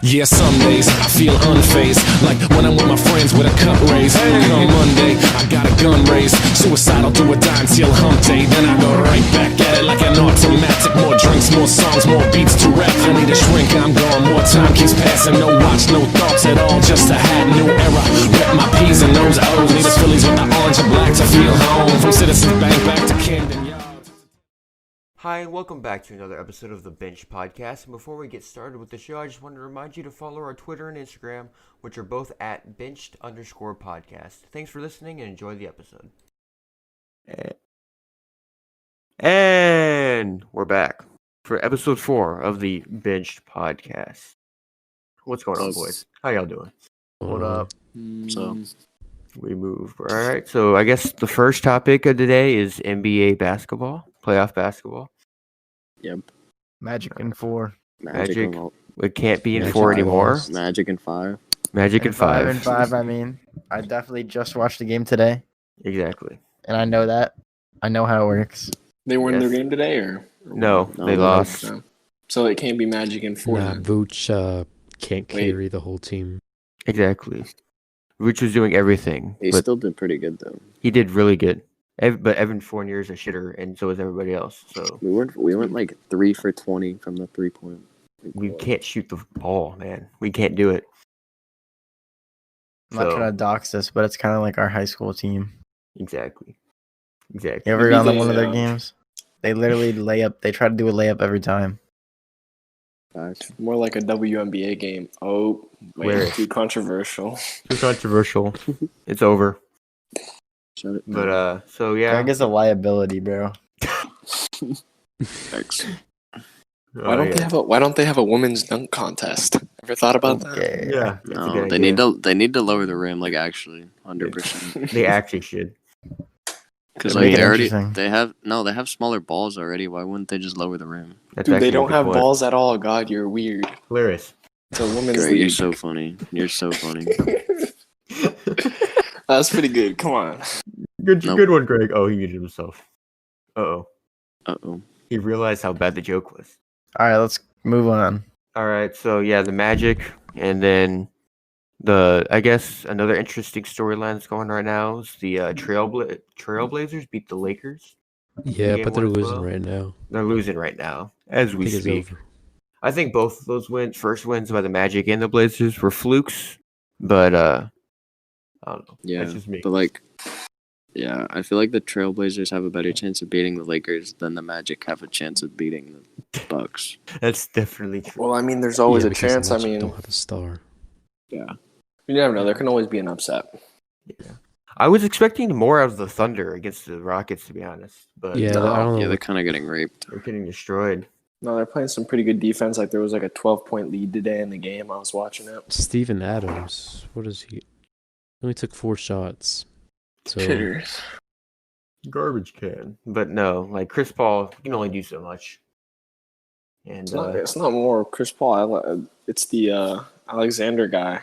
Yeah, some days I feel unfazed, like when I'm with my friends with a cup raised. Come Monday, I got a gun raised, suicidal to a dime till hump day. Then I go right back at it like an automatic. More drinks, more songs, more beats to rap. I need a shrink, I'm gone, more time keeps passing. No watch, no thoughts at all, just a hat, new era. Rep my P's and those O's, need us Phillies with the orange and black to feel home. From Citizens Bank back to Camden Yards. Hi, and welcome back to another episode of the Bench Podcast. And before we get started with the show, I just wanted to remind you to follow our Twitter and Instagram, which are both at benched_podcast. Thanks for listening and enjoy the episode. And we're back for episode 4 of the Benched Podcast. What's going on, boys? How y'all doing? What up? So We move. All right, so I guess the first topic of today is NBA basketball, playoff basketball. Yep. Magic in 4. Magic. and It can't be in Magic 4 and anymore. Lost. Magic and 5. Magic and 5. And 5, I mean. I definitely just watched the game today, Exactly. and I know that. I know how it works. They won Yes. their game today, or No, No, they they lost. so it can't be Magic in 4. Nah, then. Vooch can't Wait. carry the whole team. Exactly. Rich was doing everything, He but still did pretty good though. he did really good. But Evan Fournier is a shitter, and so is everybody else. So We went like 3 for 20 from the 3-point. we can't shoot the ball, man. We can't do it. I'm not trying to dox this, but it's kind of like our high school team. Exactly. You ever Maybe gone to they, one of their uh, games? They literally they try to do a layup every time. Facts. More like a WNBA game. Oh, wait, Where? too controversial. Too controversial. It's over. Shut it. But so yeah. Greg is a liability, bro. Thanks. Why don't they have a women's dunk contest? Ever thought about that? Okay. Yeah. That's a No, good they idea. need to lower the rim, like actually, 100%. They actually should. Because Make like it they already interesting. they have smaller balls already. Why wouldn't they just lower the rim? That's Dude, actually they a don't good have point. balls at all. God, you're weird. Hilarious. It's a women's Greg, you're league. so funny. You're so funny. That's pretty good. Come on. Good, Nope. good one, Greg. Oh, he muted himself. Uh-oh. Uh-oh. He realized how bad the joke was. All right, let's move on. All right, so yeah, the Magic, and then I guess another interesting storyline that's going right now is the Trailblazers beat the Lakers. Yeah, Game but they're 1 as losing well. right now. They're losing right now as I we think it's speak. over. I think both of those first wins by the Magic and the Blazers, were flukes, but I don't know. Yeah, That's just me. but like, yeah, I feel like the Trailblazers have a better chance of beating the Lakers than the Magic have a chance of beating the Bucks. That's definitely true. Well, I mean, there's always Yeah, a because the chance. I Magic mean, don't have a star. Yeah. you never know. There can always be an upset. I was expecting more out of the Thunder against the Rockets, to be honest, but Yeah, No. I don't know. Yeah, they're kind of getting raped. they're getting destroyed. No, they're playing some pretty good defense. Like there was like a 12-point lead today in the game. I was watching it. Steven Adams, what is he? Only took 4 shots. So Shitters. Garbage can. But no, like Chris Paul can only do so much. And It's not more Chris Paul. It's the Alexander guy.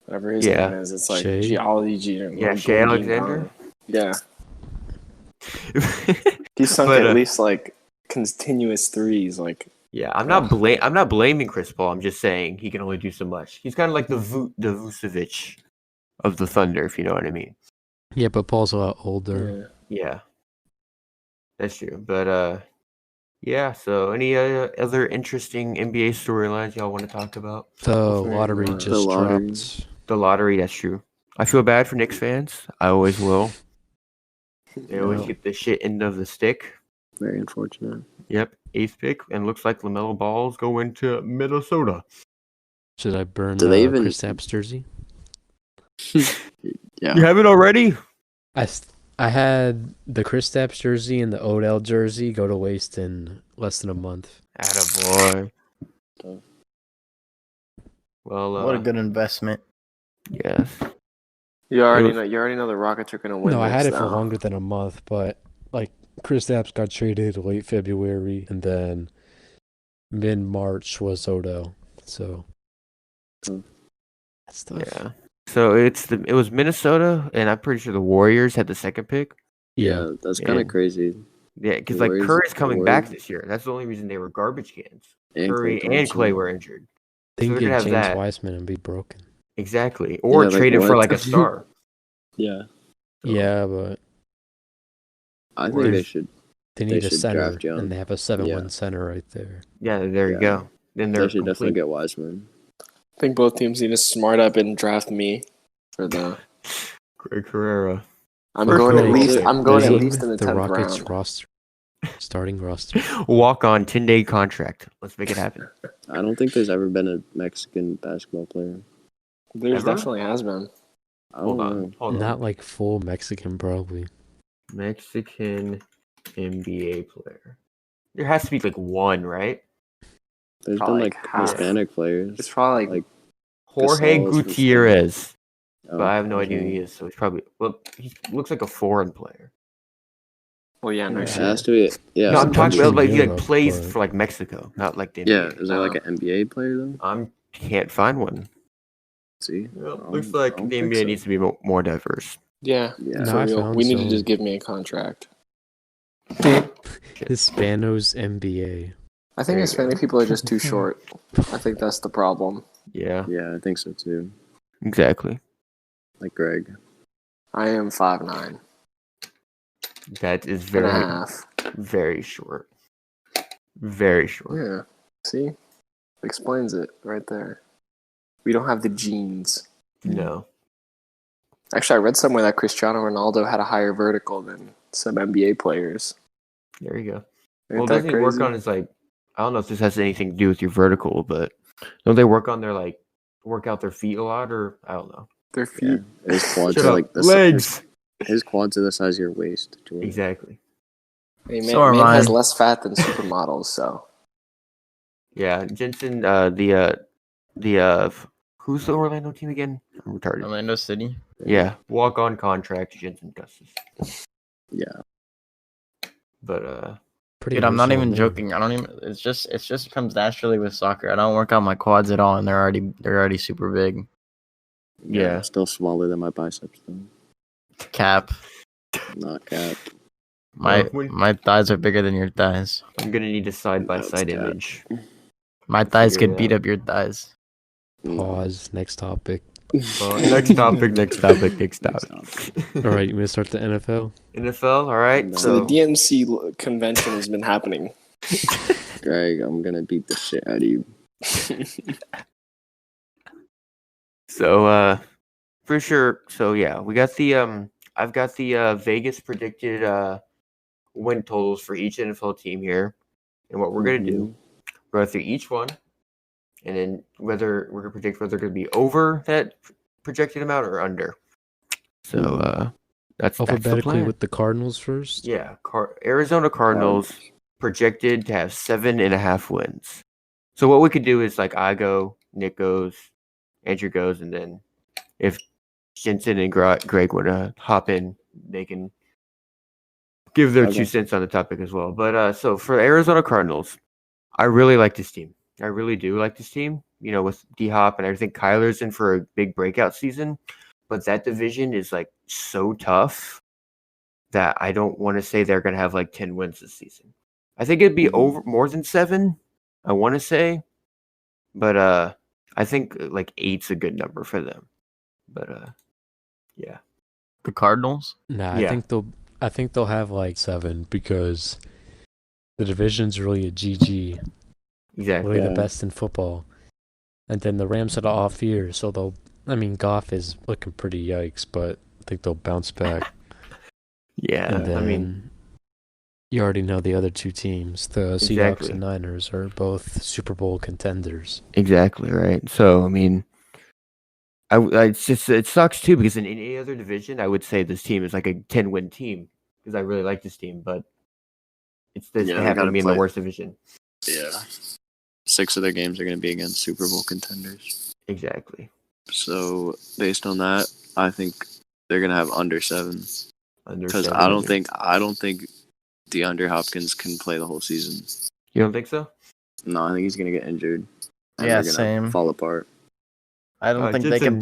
Whatever his Yeah. name is. It's like Shea? geology. Yeah, Shea Alexander? Yeah. He sunk But, at least like continuous threes. Like yeah, I'm not blaming Chris Paul. I'm just saying he can only do so much. He's kind of like the Vucevic of the Thunder, if you know what I mean. yeah, but Paul's a lot older. Yeah, that's true. But yeah. So any other interesting NBA storylines y'all want to talk about? The Hopefully lottery not. just The lottery. dropped. The lottery, that's true. I feel bad for Knicks fans. I always will. They always No. get the shit end of the stick. Very unfortunate. Yep, 8th pick, and looks like LaMelo Ball's going to Minnesota. Should I burn Do they even- Chris Tapps jersey? Yeah. You have it already? I had the Chris Tapps jersey and the Odell jersey go to waste in less than a month. Attaboy. Well, What a good investment. yes. you already know the Rockets are gonna win. No, I had this it for now. longer than a month, but like Chris Tapps got traded late February, and then mid-March was Odell. So Hmm. that's tough. Yeah. So it was Minnesota, and I'm pretty sure the Warriors had the second pick. Yeah, that's kind Yeah. of crazy. Yeah, because like Warriors- Curry's coming back Warriors- this year. That's the only reason they were garbage cans. And Curry Clay and Clay Thompson. were injured. They So can they're gonna get have James that. Wiseman and be broken. Exactly. Or Yeah, like trade it for what? like a star. Yeah, So, Yeah, but I Or think is- they They need a should center, draft young. and they have a 7-win Yeah. center right there. yeah, there you Yeah. go. Then they they're should definitely complete. get Wiseman. I think both teams need to smart up and draft me for the. Greg Carrera. I'm First going at overall least. pick. I'm going at Name least in the the 10th Rockets round. roster, starting roster. Walk on 10-day contract. Let's make it happen. I don't think there's ever been a Mexican basketball player. There's Ever? definitely has been. I Hold don't on. know. Hold Not on. like full Mexican, probably. Mexican NBA player. There has to be like one, right? There's Probably been like half. Hispanic players. It's probably Like Jorge Gasol's from Gutierrez. Oh, But I have no idea who okay. he is, so he's probably he looks like a foreign player. Well, yeah, no It shit. has to be. Yeah. No, It's I'm a talking country about in like he Europe, like plays but- for like Mexico, not like the Yeah. NBA. Is there like an NBA player though? Can't find one. See. Looks like the NBA needs to be more diverse. Yeah, Yeah. for No, I real. found We need to some. just give me a contract. Hispanos NBA. I think There you Hispanic go. people are just too short. I think that's the problem. Yeah, Yeah, I think so too. exactly. Like Greg. I am 5'9" That is and a very, half. very short. Very short. Yeah. See? Explains it right there. We don't have the genes. No. Actually, I read somewhere that Cristiano Ronaldo had a higher vertical than some NBA players. There you go. Ain't Well, that doesn't he work crazy? on his like? I don't know if this has anything to do with your vertical, but don't they work on their like work out their feet a lot, or I don't know. Their feet? Yeah. His quads Shut are up. like the Legs. His quads are the size of your waist. Jordan. Exactly. Hey, man, So are man has mine. less fat than supermodels, so. Yeah, Jensen. Who's the Orlando team again? I'm retarded. Orlando City. Yeah, walk on contract, Jensen Gustis. Yeah. But Pretty Dude, I'm not original even name. joking. I don't even. It's just comes naturally with soccer. I don't work out my quads at all, and they're already super big. Yeah. Still smaller than my biceps though. Cap. Not cap. My thighs are bigger than your thighs. I'm gonna need a side-by-side That's cap. image. My thighs Figure could it beat out. up your thighs. Pause. Next topic. Next topic. Next topic. All right, you gonna start the NFL? NFL. All right. No. So the DNC convention has been happening. Greg, I'm gonna beat the shit out of you. So for sure. So yeah, we got the I've got the Vegas predicted win totals for each NFL team here, and what we're gonna do, we're gonna go through each one, and then whether we're gonna predict whether they're gonna be over that projected amount or under. So that's the Alphabetically plan. with the Cardinals first. Yeah, Arizona Cardinals projected to have 7.5 wins. So what we could do is like I go, Nick goes, Andrew goes, and then if Jensen and Greg want to hop in, they can give their Okay. 2 cents on the topic as well. But so for Arizona Cardinals, I really like this team. I really do like this team. You know, with D Hop and everything, Kyler's in for a big breakout season. But that division is like so tough that I don't want to say they're going to have like 10 wins this season. I think it'd be over more than 7. I want to say, but I think like 8's a good number for them. But yeah, The Cardinals? Nah, Yeah. I think they'll have like 7 because the division's really a GG, exactly. really the Yeah. best in football. And then the Rams had an off year, so Goff is looking pretty yikes, but I think they'll bounce back. Yeah, And then I mean, you already know the other 2 teams, the Seahawks Exactly. and Niners, are both Super Bowl contenders. exactly right. So I mean, it's just it sucks too because in any other division, I would say this team is like a 10-win team because I really like this team, but it's this Yeah, they they happen to gotta be in the play. worst division. Yeah. 6 of their games are gonna be against Super Bowl contenders. Exactly. So based on that, I think they're gonna have under 7. Under Because 7. I don't think DeAndre Hopkins can play the whole season. You don't think so? No, I think he's gonna get injured. And Yeah, they're gonna same. fall apart. I don't think they can.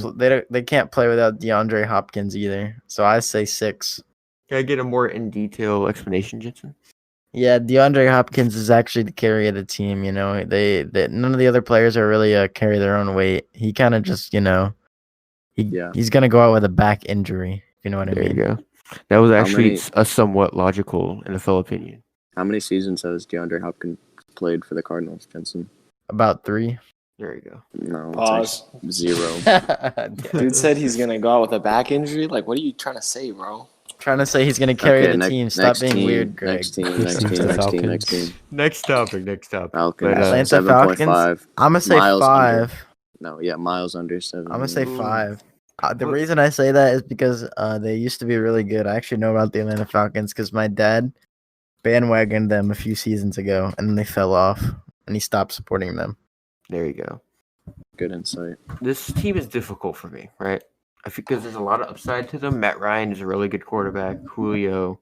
They can't play without DeAndre Hopkins either. So I say 6. Can I get a more in detail explanation, Jensen? Yeah, DeAndre Hopkins is actually the carry of the team. You know, they none of the other players are really carry their own weight. He kind of just, Yeah. he's gonna go out with a back injury. If you know what I There you mean. go. That was How actually many- a somewhat logical NFL opinion. How many seasons has DeAndre Hopkins played for the Cardinals, Jensen? About 3. There you go. No, it's Pause. actually 0. Dude said he's gonna go out with a back injury. Like, what are you trying to say, bro? Trying to say he's gonna carry the next- team. Stop next being team, weird, Greg. Next team, Next next team's team, the next team, next Falcons. team. Next topic. Falcons, But, Atlanta 7.5. Falcons. I'm gonna say Miles under. 5. No, yeah, miles under 7. I'm gonna say Ooh. 5. The What- reason I say that is because they used to be really good. I actually know about the Atlanta Falcons because my dad bandwagoned them a few seasons ago, and then they fell off, and he stopped supporting them. There you go. Good insight. This team is difficult for me, right? I think because there's a lot of upside to them. Matt Ryan is a really good quarterback. Julio,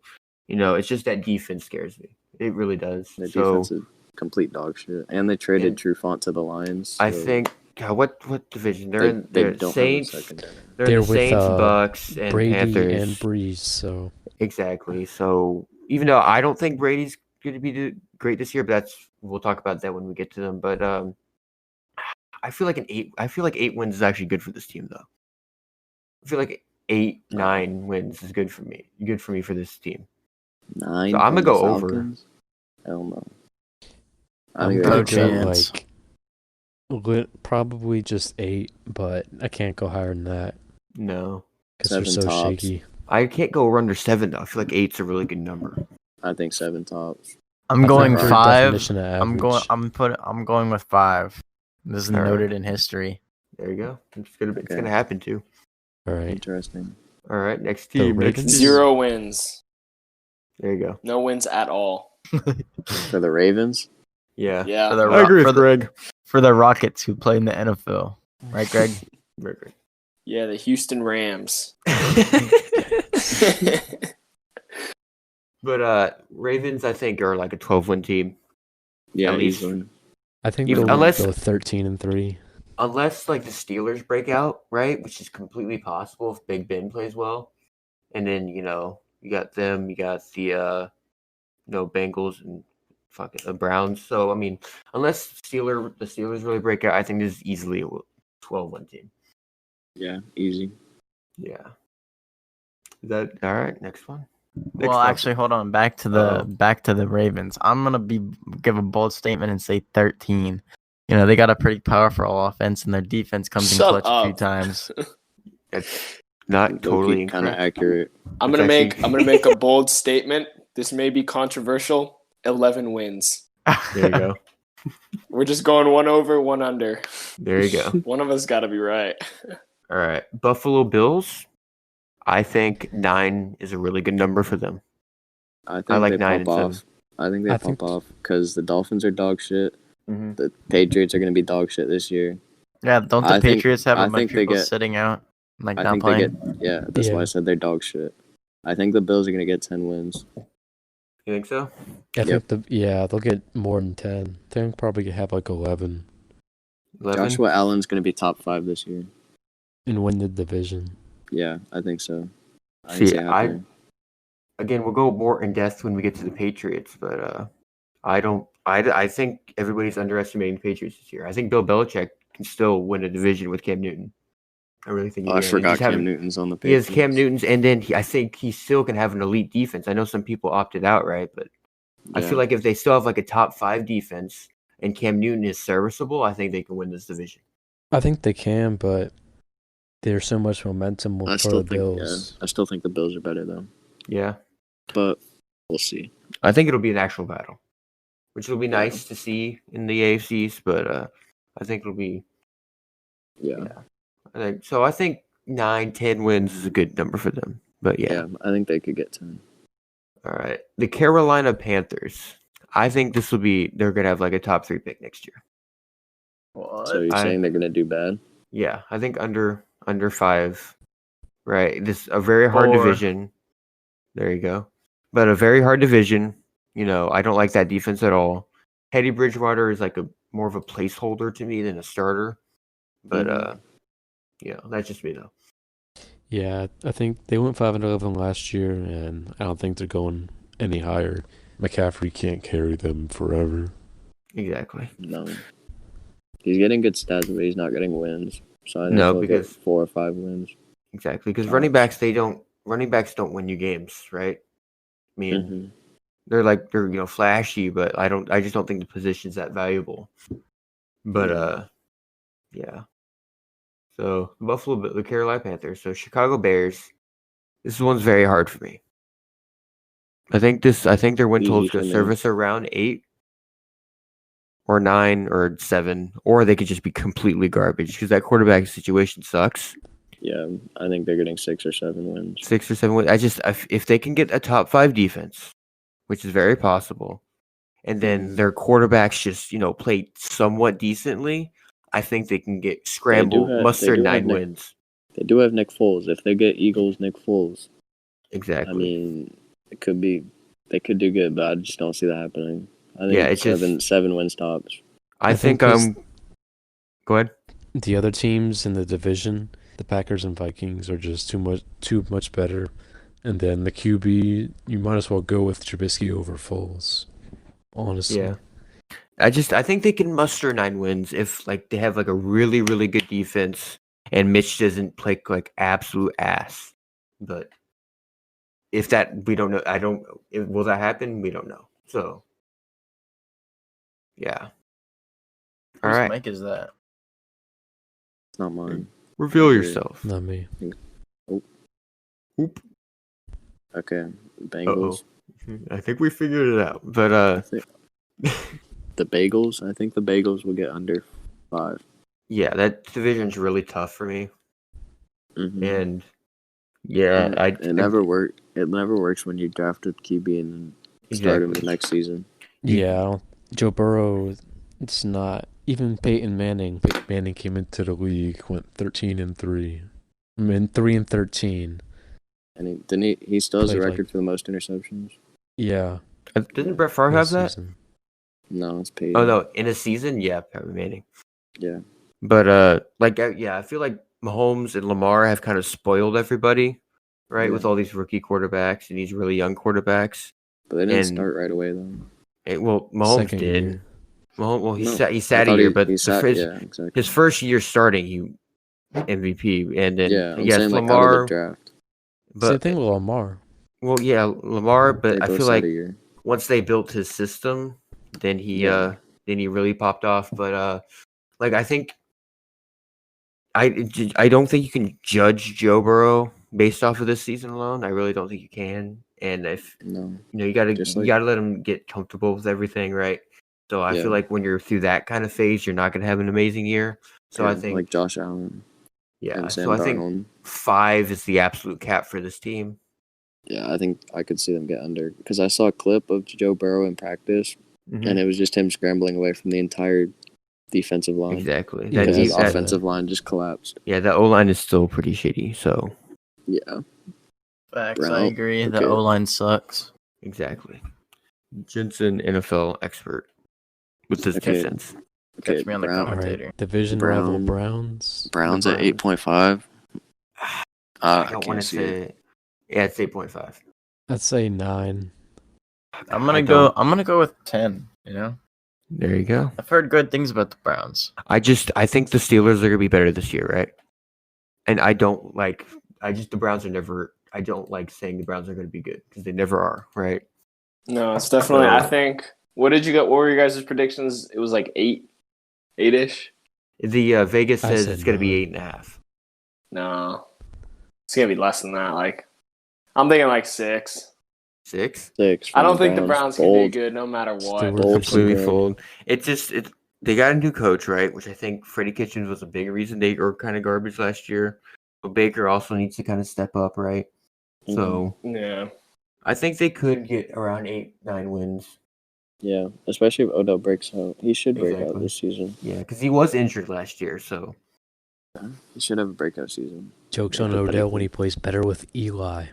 it's just that defense scares me. It really does. The So defense is complete dog shit. And they traded And- Trufant to the Lions. I so think, God, what division? they, They're they they're don't Saints. have a secondary. They're They're the with, Saints, Bucks, and Brady Panthers. and Breeze. So Exactly. So even though I don't think Brady's going to be great this year, but we'll talk about that when we get to them. But I feel like 8 wins is actually good for this team, though. I feel like 8-9 wins is good for me. Good for me for this team. 9. So I'm gonna from go the over. Falcons? Hell no. I I'm think gonna go they're go Giants. probably just 8, but I can't go higher than that No, because they're 7 so tops. shaky. I can't go under 7 though. I feel like 8's a really good number. I think 7 tops. I'm I going think their 5. definition of I'm going. average. I'm going with 5. This is All right. noted in history. There you go. It's gonna Okay. happen too. All right. Interesting. All right, next The team. Next Ravens? team. 0 wins. There you go. No wins at all. For the Ravens? Yeah. Yeah. For the I agree for with the, Greg. for the Rockets who play in the NFL, right, Greg? Very good. Yeah, the Houston Rams. But Ravens, I think, are like a 12-win team. Yeah, At least- easily. I think Even- they'll unless- go 13-3. Unless like the Steelers break out, right? Which is completely possible if Big Ben plays well. And then, you got them, you got the Bengals and fucking the Browns. So I mean, unless the Steelers really break out, I think this is easily a 12-win team. Yeah, easy. Yeah. Is that all right? Next one. Next Well, topic. actually, hold on. Back to Uh-oh. the Ravens. I'm gonna give a bold statement and say 13. They got a pretty powerful offense, and their defense comes in Shut clutch a few up. times. That's not totally kind of incorrect. accurate. I'm It's gonna actually- make a bold statement. This may be controversial. 11 wins. There you go. We're just going 1 over, 1 under. There you go. One of us got to be right. All right. Buffalo Bills. I think 9 is a really good number for them. I think I like they 9 pop and off. 7. I think they I pop think- off because the Dolphins are dog shit. Mm-hmm. The Patriots are going to be dog shit this year. Yeah, don't the I think- Patriots have I a bunch think of they people get- sitting out, like I not think playing? they get. Yeah, that's why Yeah. I said they're dog shit. I think the Bills are going to get 10 wins. You think so? I Yep. think they'll get more than 10. They'll probably have like 11 11? Joshua Allen's going to be top 5 this year. and win the division. Yeah, I think so. I can See, see it happening. Again, we'll go more in depth when we get to the Patriots, but I think everybody's underestimating the Patriots this year. I think Bill Belichick can still win a division with Cam Newton. I really think he Oh, I can. And forgot just have- Cam Newton's on the He has Patriots. Cam Newton's, and then I think he still can have an elite defense. I know some people opted out, right? But I Yeah. feel like if they still have like a top 5 defense and Cam Newton is serviceable, I think they can win this division. I think they can, but there's so much momentum I for still the think. Bills. I still think the Bills are better though. Yeah. But we'll see. I think it'll be an actual battle, which will be nice to see in the AFCs, but I think it'll be Yeah. I think 9-10 wins is a good number for them. But Yeah, I think they could get 10. All right. The Carolina Panthers. I think they're gonna have like a top 3 pick next year. So you're saying they're gonna do bad? Yeah, I think under 5. Right. This a very hard 4. division. There you go. But a very hard division. I don't like that defense at all. Teddy Bridgewater is like more of a placeholder to me than a starter. But that's just me though. Yeah, I think they went 5-11 last year, and I don't think they're going any higher. McCaffrey can't carry them forever. Exactly. No. He's getting good stats, but he's not getting wins. So I think No, he'll because get 4 or 5 wins. exactly because Tops. running backs don't win you games, right? I mean, Mm-hmm. they're flashy, but I just don't think the position's that valuable. But yeah. So the Carolina Panthers, so Chicago Bears. This one's very hard for me. I think their win total Easy is going for to me. service around 8 or 9 or 7, or they could just be completely garbage because that quarterback situation sucks. Yeah, I think they're getting 6 or 7 wins. 6 or 7 wins. If they can get a top 5 defense, which is very possible, and then their quarterbacks just play somewhat decently, I think they can get muster 9 wins. They do have Nick Foles. If they get Eagles Nick Foles, Exactly. I mean, they could do good, but I just don't see that happening. I think it's 7 wins tops. I think go ahead. The other teams in the division, the Packers and Vikings, are just too much better. And then the QB, you might as well go with Trubisky over Foles. Honestly. Yeah. I think they can muster 9 wins if they have a really, really good defense and Mitch doesn't play absolute ass. But if that, we don't know. Will that happen? We don't know. So yeah. All Whose right. mic is that? It's not mine. Reveal yourself. Not me. Oop. Okay, Bengals. I think we figured it out. But The Bagels. I think the Bagels will get under 5. yeah, that division's really tough for me. Mm-hmm. And yeah, it never worked. It never works when you draft a QB and start him the next season. Yeah, Joe Burrow. It's not even Peyton Manning. Peyton Manning came into the league, went 13-3. I mean 3-13. And he still has a Played, record for the most interceptions. Yeah. Didn't Brett Favre have that? Season. No, it's Peyton. Oh no, in a season, yeah, Peyton Manning. Yeah. But I feel like Mahomes and Lamar have kind of spoiled everybody, right? With all these rookie quarterbacks and these really young quarterbacks. But they didn't start right away though. Mahomes Second did. year. Mahomes, he sat a year, but exactly. his first year starting, he MVP, and then I'm yes, saying, Lamar. out of the draft. But Same thing with Lamar. Well, yeah, Lamar, but I feel like a year. once they built his system, then he really popped off. But I think I don't think you can judge Joe Burrow based off of this season alone. I really don't think you can. And if you gotta let him get comfortable with everything, right? So I feel like when you're through that kind of phase, you're not gonna have an amazing year. So I think like Josh Allen. Yeah, so I think 5 is the absolute cap for this team. Yeah, I think I could see them get under because I saw a clip of Joe Burrow in practice, and it was just him scrambling away from the entire defensive line. Exactly. Because his offensive line just collapsed. Yeah, the O-line is still pretty shitty, so. Yeah. Facts, I agree. The O-line sucks. Exactly. Jensen, NFL expert with his defense. Catch me on the commentator. Right. Division rival Browns. Browns at 8.5. I don't want to say. Yeah, it's 8.5. I'd say 9. I'm gonna go with 10. There you go. I've heard good things about the Browns. I think the Steelers are gonna be better this year, right? And the Browns are never. I don't like saying the Browns are gonna be good because they never are, right? No, it's definitely. I think. What did you get? What were your guys' predictions? It was like 8-ish. The Vegas says it's gonna be 8.5. No, it's gonna be less than that. I'm thinking 6. 6? I don't think the Browns can be good no matter what. Completely fold. They got a new coach, right? Which I think Freddie Kitchens was a big reason they were kind of garbage last year. But Baker also needs to kind of step up, right? So yeah, I think they could get around 8-9 wins. Yeah, especially if Odell breaks out. He should break out this season. Yeah, because he was injured last year, so he should have a breakout season. Jokes on Odell when he plays better with Eli.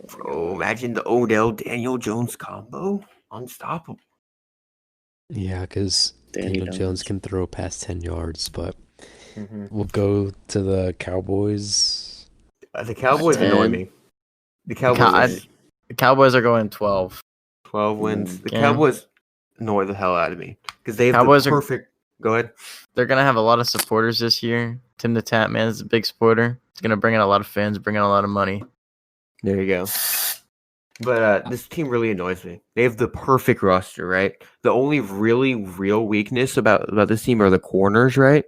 Bro, imagine the Odell Daniel Jones combo. Unstoppable. Yeah, because Daniel Jones can throw past 10 yards, but we'll go to the Cowboys. The Cowboys annoy me. The Cowboys. The Cowboys are going 12. 12 wins. The Yeah. Cowboys annoy the hell out of me because they have Cowboys the are- perfect. Go ahead. They're gonna have a lot of supporters this year. Tim the Tap Man is a big supporter. It's gonna bring in a lot of fans, bring in a lot of money. There you go. But this team really annoys me. They have the perfect roster, right? The only really real weakness about this team are the corners, right?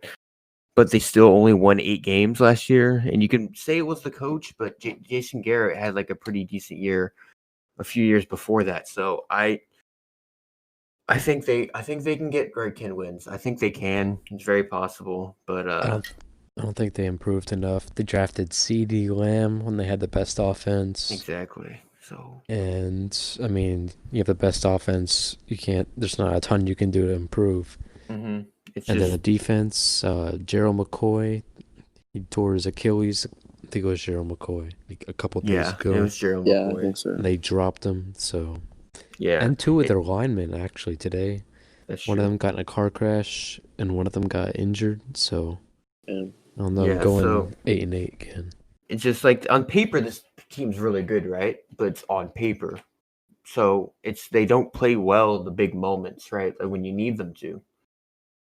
But they still only won 8 games last year, and you can say it was the coach, but Jason Garrett had like a pretty decent year a few years before that. So I think they can get Greg Ken wins. I think they can. It's very possible, but I don't think they improved enough. They drafted C.D. Lamb when they had the best offense. exactly. So And I mean, you have the best offense. You can't. There's not a ton you can do to improve. it's And then just the defense, Gerald McCoy, he tore his Achilles. I think it was Gerald McCoy a couple days yeah, ago. it was Gerald Yeah, I McCoy. think so. And they dropped him. So Yeah, and 2 of their linemen actually today. that's One true. of them got in a car crash, and one of them got injured. So Yeah. I don't know. Yeah, Going so- 8-8 again. It's just like on paper, this team's really good, right? But it's on paper, so they don't play well in the big moments, right? Like when you need them to.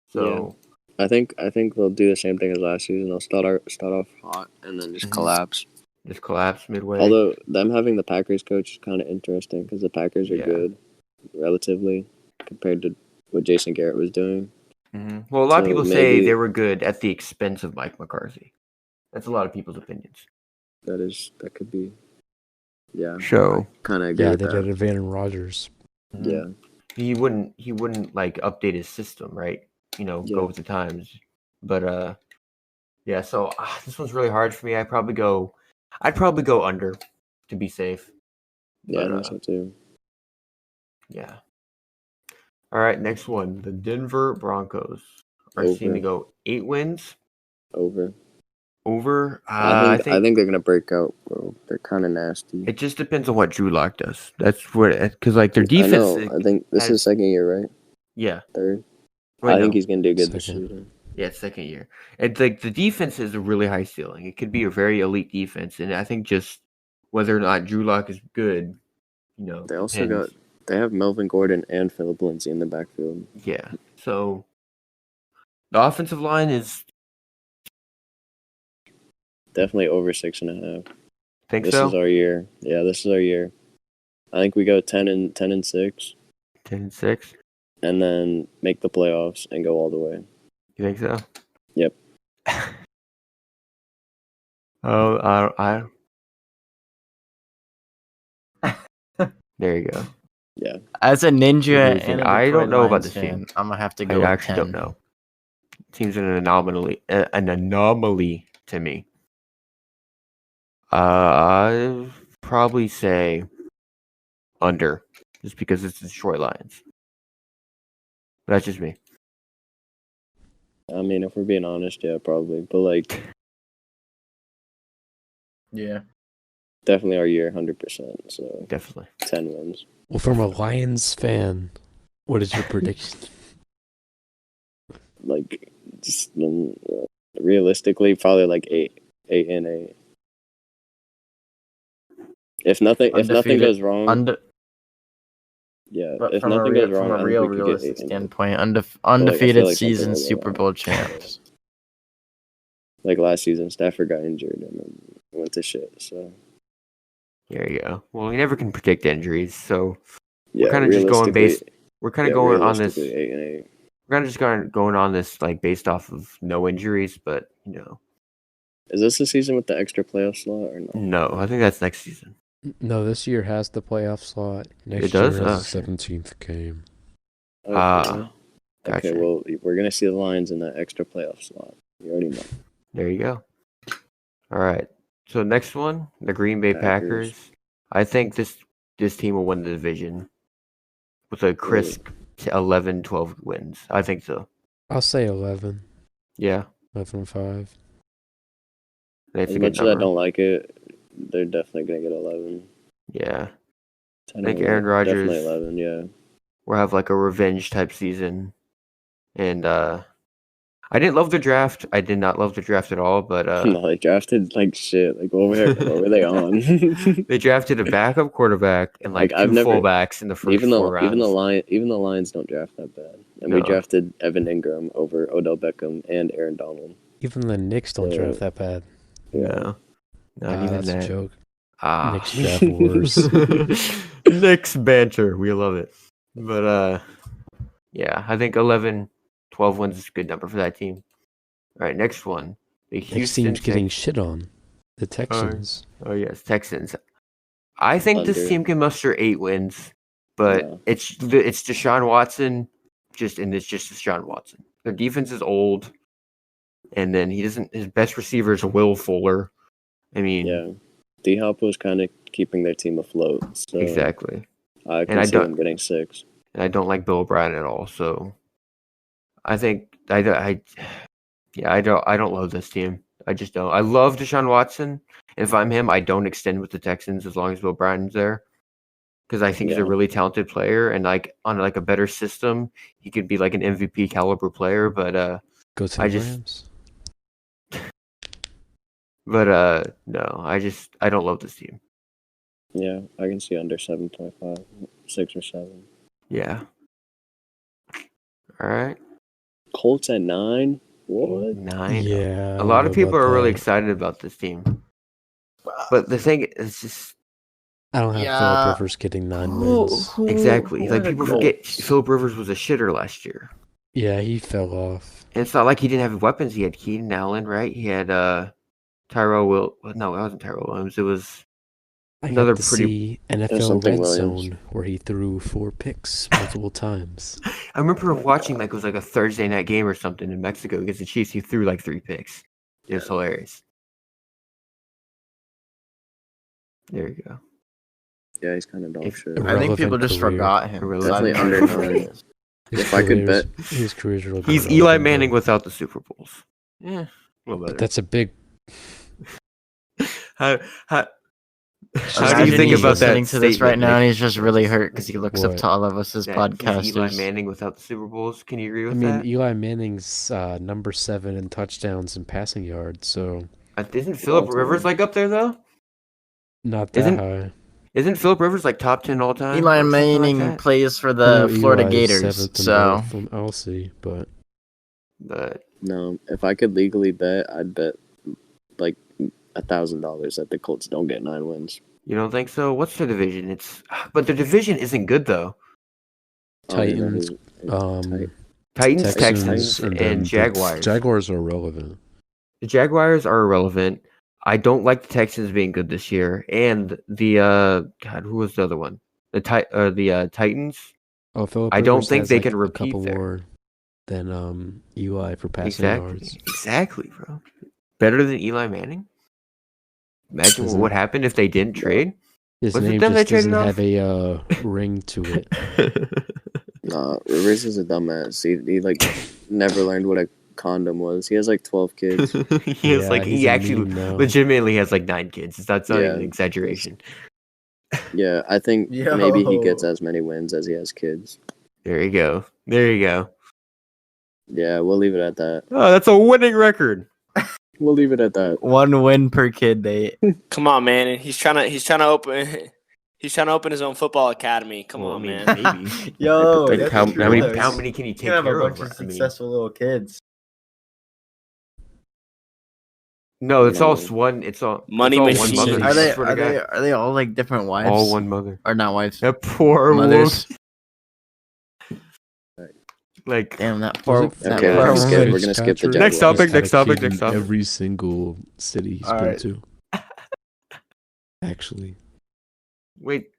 So I think they'll do the same thing as last season. They'll start off hot and then just Mhm. collapse. just collapse midway. Although them having the Packers coach is kind of interesting because the Packers are Yeah. good, relatively, compared to what Jason Garrett was doing. Well, a lot of so people say maybe- they were good at the expense of Mike McCarthy. That's a lot of people's opinions. That could be. Yeah. So Kind of agree Yeah, with they that. did Van Rodgers. Yeah. he wouldn't like update his system, right? Yeah. Go with the times. But yeah. So this one's really hard for me. I'd probably go under to be safe. Yeah, I But, think so too. Yeah. All right, next one. The Denver Broncos are seen to Over. go 8 wins. Over. Over. I think they're gonna break out, bro. They're kind of nasty. It just depends on what Drew Lock does. That's what, because like their I defense. know. I think this is second year, right? Yeah. Third. Wait, I no. think he's gonna do good this Second. season. Yeah, it's second year. And like the defense is a really high ceiling. It could be a very elite defense, and I think just whether or not Drew Lock is good, They also depends. they have Melvin Gordon and Philip Lindsay in the backfield. Yeah. So the offensive line is Definitely over 6.5. think This so. is our year. Yeah, this is our year. I think we go 10-6, 10-6. and then make the playoffs and go all the way. You think so? Yep. Oh, I. There you go. Yeah. As a Ninja Amazing. and a I Detroit don't know about Lions this fan, team. I'm gonna have to go. I with actually 10. don't know. Seems an anomaly to me. I'd probably say under, just because it's the Detroit Lions. But that's just me. I mean, if we're being honest, yeah, probably. But like, Yeah. definitely our year, 100%. So Definitely. 10 wins. Well, from a Lions fan, what is your prediction? Like, just, realistically, probably like 8-8. If nothing Undefeated- goes wrong, But if from nothing a goes wrong, I think real we could get realistic 8-8. standpoint, I feel undefeated like something season will go Super wrong. Bowl champs. Like last season, Stafford got injured and then went to shit. So There you go. Well, you never can predict injuries, so yeah, kind of just going based. realistically- We're kind of yeah, going on this. realistically, 8-8. We're kind of just going on this like based off of no injuries, but Is this the season with the extra playoff slot or no? no. I think that's next season. No, this year has the playoff slot. Next It does? year has Oh, the 17th game. Okay. Ah, Okay, gotcha. well, we're gonna see the Lions in that extra playoff slot. You already know. There you go. All right. So next one, the Green Bay Packers. Packers. I think this team will win the division with a crisp 11, 12 wins. I think so. I'll say 11. Yeah. 11-5. That's As a good much as I number. don't like it, they're definitely gonna get 11. Yeah. 10 think or Aaron 11. Rodgers- Definitely 11. Yeah. We'll have like a revenge type season. And I didn't love the draft. I did not love the draft at all, but No, they drafted like shit. Like what were they on? they drafted a backup quarterback and like Like, I've two never- fullbacks in the first even four the rounds. even the Lions don't draft that bad. And we No. drafted Evan Ingram over Odell Beckham and Aaron Donald. Even the Knicks don't Yeah. draft that bad. No, not even That's that. a joke. Ah, Knicks draft worse. Knicks banter. We love it. But yeah, I think 11, 12 wins is a good number for that team. All right, next one. The Next Houston team's getting Tex- shit on. The Texans. Oh yes, Texans. I think this Under. team can muster 8 wins, but Yeah. it's Deshaun Watson. It's just Deshaun Watson. Their defense is old, and then he doesn't. His best receiver is Will Fuller. I mean, Yeah. D-Hop was kind of keeping their team afloat. So exactly. I can I see don't- them getting 6. And I don't like Bill O'Brien at all. So I think I don't love this team. I just don't. I love Deshaun Watson. If I'm him, I don't extend with the Texans as long as Bill O'Brien's there, because I think he's a Yeah. really talented player, and like on like a better system, he could be like an MVP caliber player. But Go to I the just- Rams. no, I don't love this team. Yeah, I can see under 7.5, 6 or 7. Yeah. All right. Colts at 9? What? 9. Yeah. A lot of people are really excited. excited about this team. But the thing is just I don't have Yeah. Philip Rivers getting 9 wins. exactly like What? people forget Philip Rivers was a shitter last year. Yeah, he fell off. And it's not like he didn't have weapons. He had Keenan Allen, right? He had Tyrell Will. No, it wasn't Tyrell Williams. It was I Another got to pretty- see NFL something Red Williams. Zone where he threw 4 picks multiple times. I remember watching like it was like a Thursday night game or something in Mexico against the Chiefs. He threw like 3 picks. It was hilarious. There you go. Yeah, he's kind of dog If- shit. I think people Irrelevant just career. forgot him. Definitely I don't know under who he is. His If I could career's- his career's really He's irrelevant, Eli though. Manning without the Super Bowls. Yeah, a little But better. that's a big. How do Imagine you think he's about that listening to this statement, right now, Nick? and he's just really hurt because he looks up What? to all of us as That he's Eli podcasters. Manning without the Super Bowls. Can you agree I with mean, that? Eli Manning's number 7 in touchdowns and passing yards, so Isn't Philip All-time. Rivers like up there though? not that Isn't- high. Isn't Philip Rivers like top 10 all time? Eli or something like Manning that? plays for I the know Florida Eli's Gators, 7th and so both from LC, but But No, if I could legally bet, I'd bet like $1,000 that the Colts don't get 9 wins. you don't think so? What's the division? But the division isn't good though. Titans, Tight. Titans, Texans, and then the Jaguars. Jaguars are irrelevant. The Jaguars are irrelevant. I don't like the Texans being good this year, and the God, who was the other one? The Titans. Oh, Philip I don't Rivers think has, they like, can a repeat couple there. more than Eli for passing yards. Exactly, bro. Better than Eli Manning. Imagine Isn't- what happened if they didn't trade. His Was it name them that just doesn't traded have a ring to it. Nah, Rivers is a dumbass. He like never learned what a condom was. He has like 12 kids. he has Yeah, he's he a actually meme now. legitimately has like 9 kids. That's not Yeah. even an exaggeration. Yeah, I think Yo. maybe he gets as many wins as he has kids. There you go. There you go. Yeah, we'll leave it at that. Oh, that's a winning record. We'll leave it at that. 1 win per kid. Come on, man. And he's trying to open his own football academy. Come Well, on, I mean, man. maybe. Yo, Like, that's how true. many can you You take can have a care bunch of? of I mean, successful little kids. no, it's all Yeah. one. It's all Money it's all machine. one mother. Are they I swear to God. are they all like different wives? all one mother? or not wives? That poor Mothers. woman. Like Damn, that poor. Was it That Okay, poor let's skip- woman. we're gonna skip the Next Jaguars. topic, Had a next topic, kid next in topic. Every single city he's All been right. to. Actually, wait,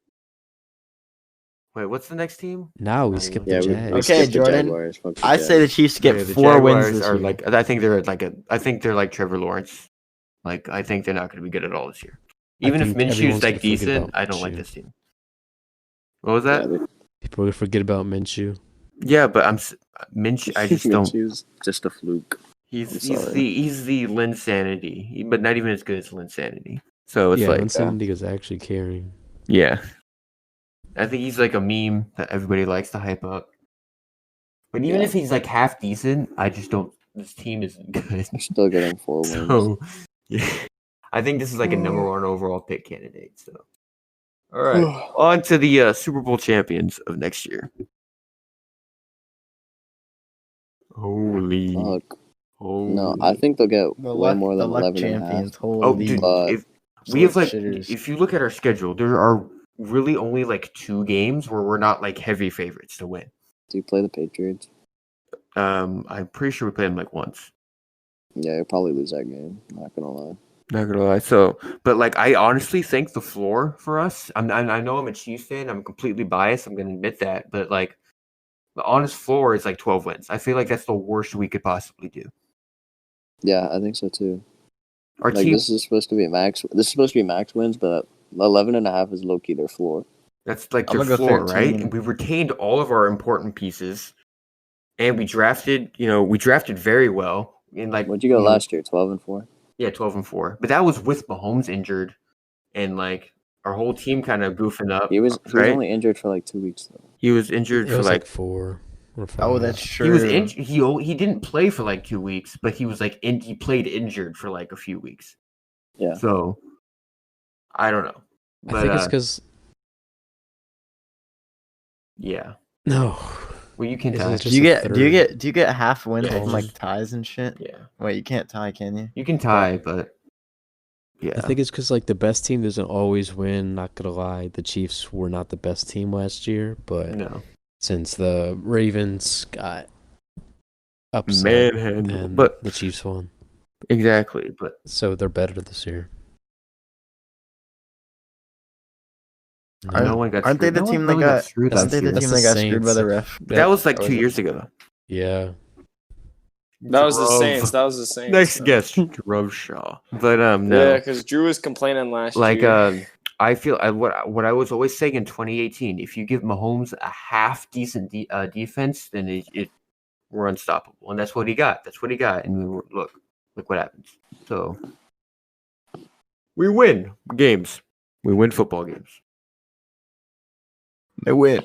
what's the next team? now we skip Yeah, the we Jags. Okay, skipped the Jordan. Jaguars. Fuck the I say the Jags. Chiefs get Yeah, the 4 wins Jaguars this are year. like. I think they're like I think they're like Trevor Lawrence. Like I think they're not going to be good at all this year. I Even if think Minshew's everyone's like gonna forget decent, about I don't like Minshew. this team. What was Yeah, that? People will forget about Minshew. Yeah, but Minshew. I just don't. Minshew's just a fluke. He's I'm sorry. the Linsanity, but not even as good as Linsanity. So it's Yeah, like Insanity is actually caring. yeah. I think he's like a meme that everybody likes to hype up. But even Yeah. if he's like half decent, I just don't this team isn't good. They're still getting 4 wins. So, yeah, I think this is like a number 1 overall pick candidate. So, all right, on to the Super Bowl champions of next year. Holy. Fuck. Holy. No, I think they'll get The way luck, more the than luck 11 and a half. champions. Oh, Holy dude, But- if we have like, shitters. if you look at our schedule, there are really only like 2 games where we're not like heavy favorites to win. Do you play the Patriots? I'm pretty sure we played them like once. Yeah, you'll probably lose that game. Not gonna lie. Not gonna lie. So, but like, I honestly think the floor for us. I know I'm a Chiefs fan. I'm completely biased. I'm gonna admit that. But like, the honest floor is like 12 wins. I feel like that's the worst we could possibly do. Yeah, I think so too. Our Like team. this is supposed to be max. This is supposed to be max wins, but 11 and a half is low key their floor. That's like I'm their gonna go floor, right? 13. And we retained all of our important pieces, and we drafted. We drafted very well. And like, What'd you go know, last year? 12 and 4. Yeah, 12-4. But that was with Mahomes injured, and like our whole team kind of goofing up. He was right. only injured for like 2 weeks though. He was injured It for was like like 4 or 5. Oh, that's true. he was he didn't play for like 2 weeks, but he was like he played injured for like a few weeks. Yeah. So I don't know. I think it's because yeah. no. Well, you can Isn't tie. it Do just you a get third? do you get half wins Yeah, from like just- ties and shit? Yeah, Wait, you can't tie, can you? you can tie, but yeah, I think it's because like the best team doesn't always win. Not gonna lie, the Chiefs were not the best team last year, but no since the Ravens got upset manhandle, and but the Chiefs won, exactly, but so they're better this year. no one got. Aren't they screwed. the No one team that really got? screwed That's Aren't they last the year? That's team the that got screwed by the Saints. ref? But that was like Or 2 was it- years ago. Yeah, That was the Drove. Saints. That was the Saints. Next guest, Drove Shaw. But no. Yeah, because Drew was complaining last Like year. I feel what I was always saying in 2018. If you give Mahomes a half decent defense, then we're unstoppable, and that's what he got. That's what he got, and look what happens. So we win games. We win football games. They win.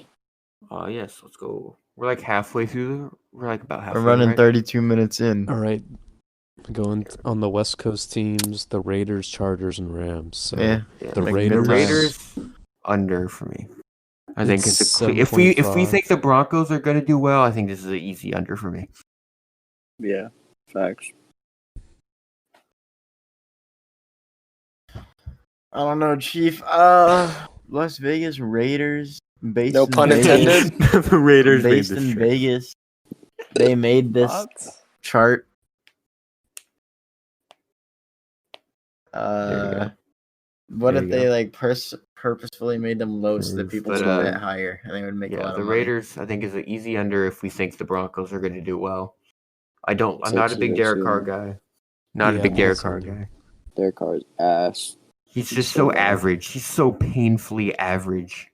Yes, let's go. We're like halfway through. We're like about halfway. We're running right? 32 minutes in. all right. Going on the West Coast teams, the Raiders, Chargers, and Rams. So Yeah. Yeah. the Like Raiders. Raiders under for me. I think It's it's if we 7.5. think the Broncos are going to do well, I think this is an easy under for me. Yeah. Facts. I don't know, Chief. Las Vegas Raiders. Based No in pun Vegas. intended. the Raiders made Based this in trip. Vegas. They made this chart. There you go. What There if you they go. like purposefully made them low so that people But, would bet higher and they would make a Yeah, lot the of money? Raiders I think is an easy under if we think the Broncos are going to do well. I'm Six not a is big a Derek two. Carr guy. Not a Yeah, big Derek that's Carr under. guy. Their car's ass. He's He's just so so bad. average. He's so painfully average.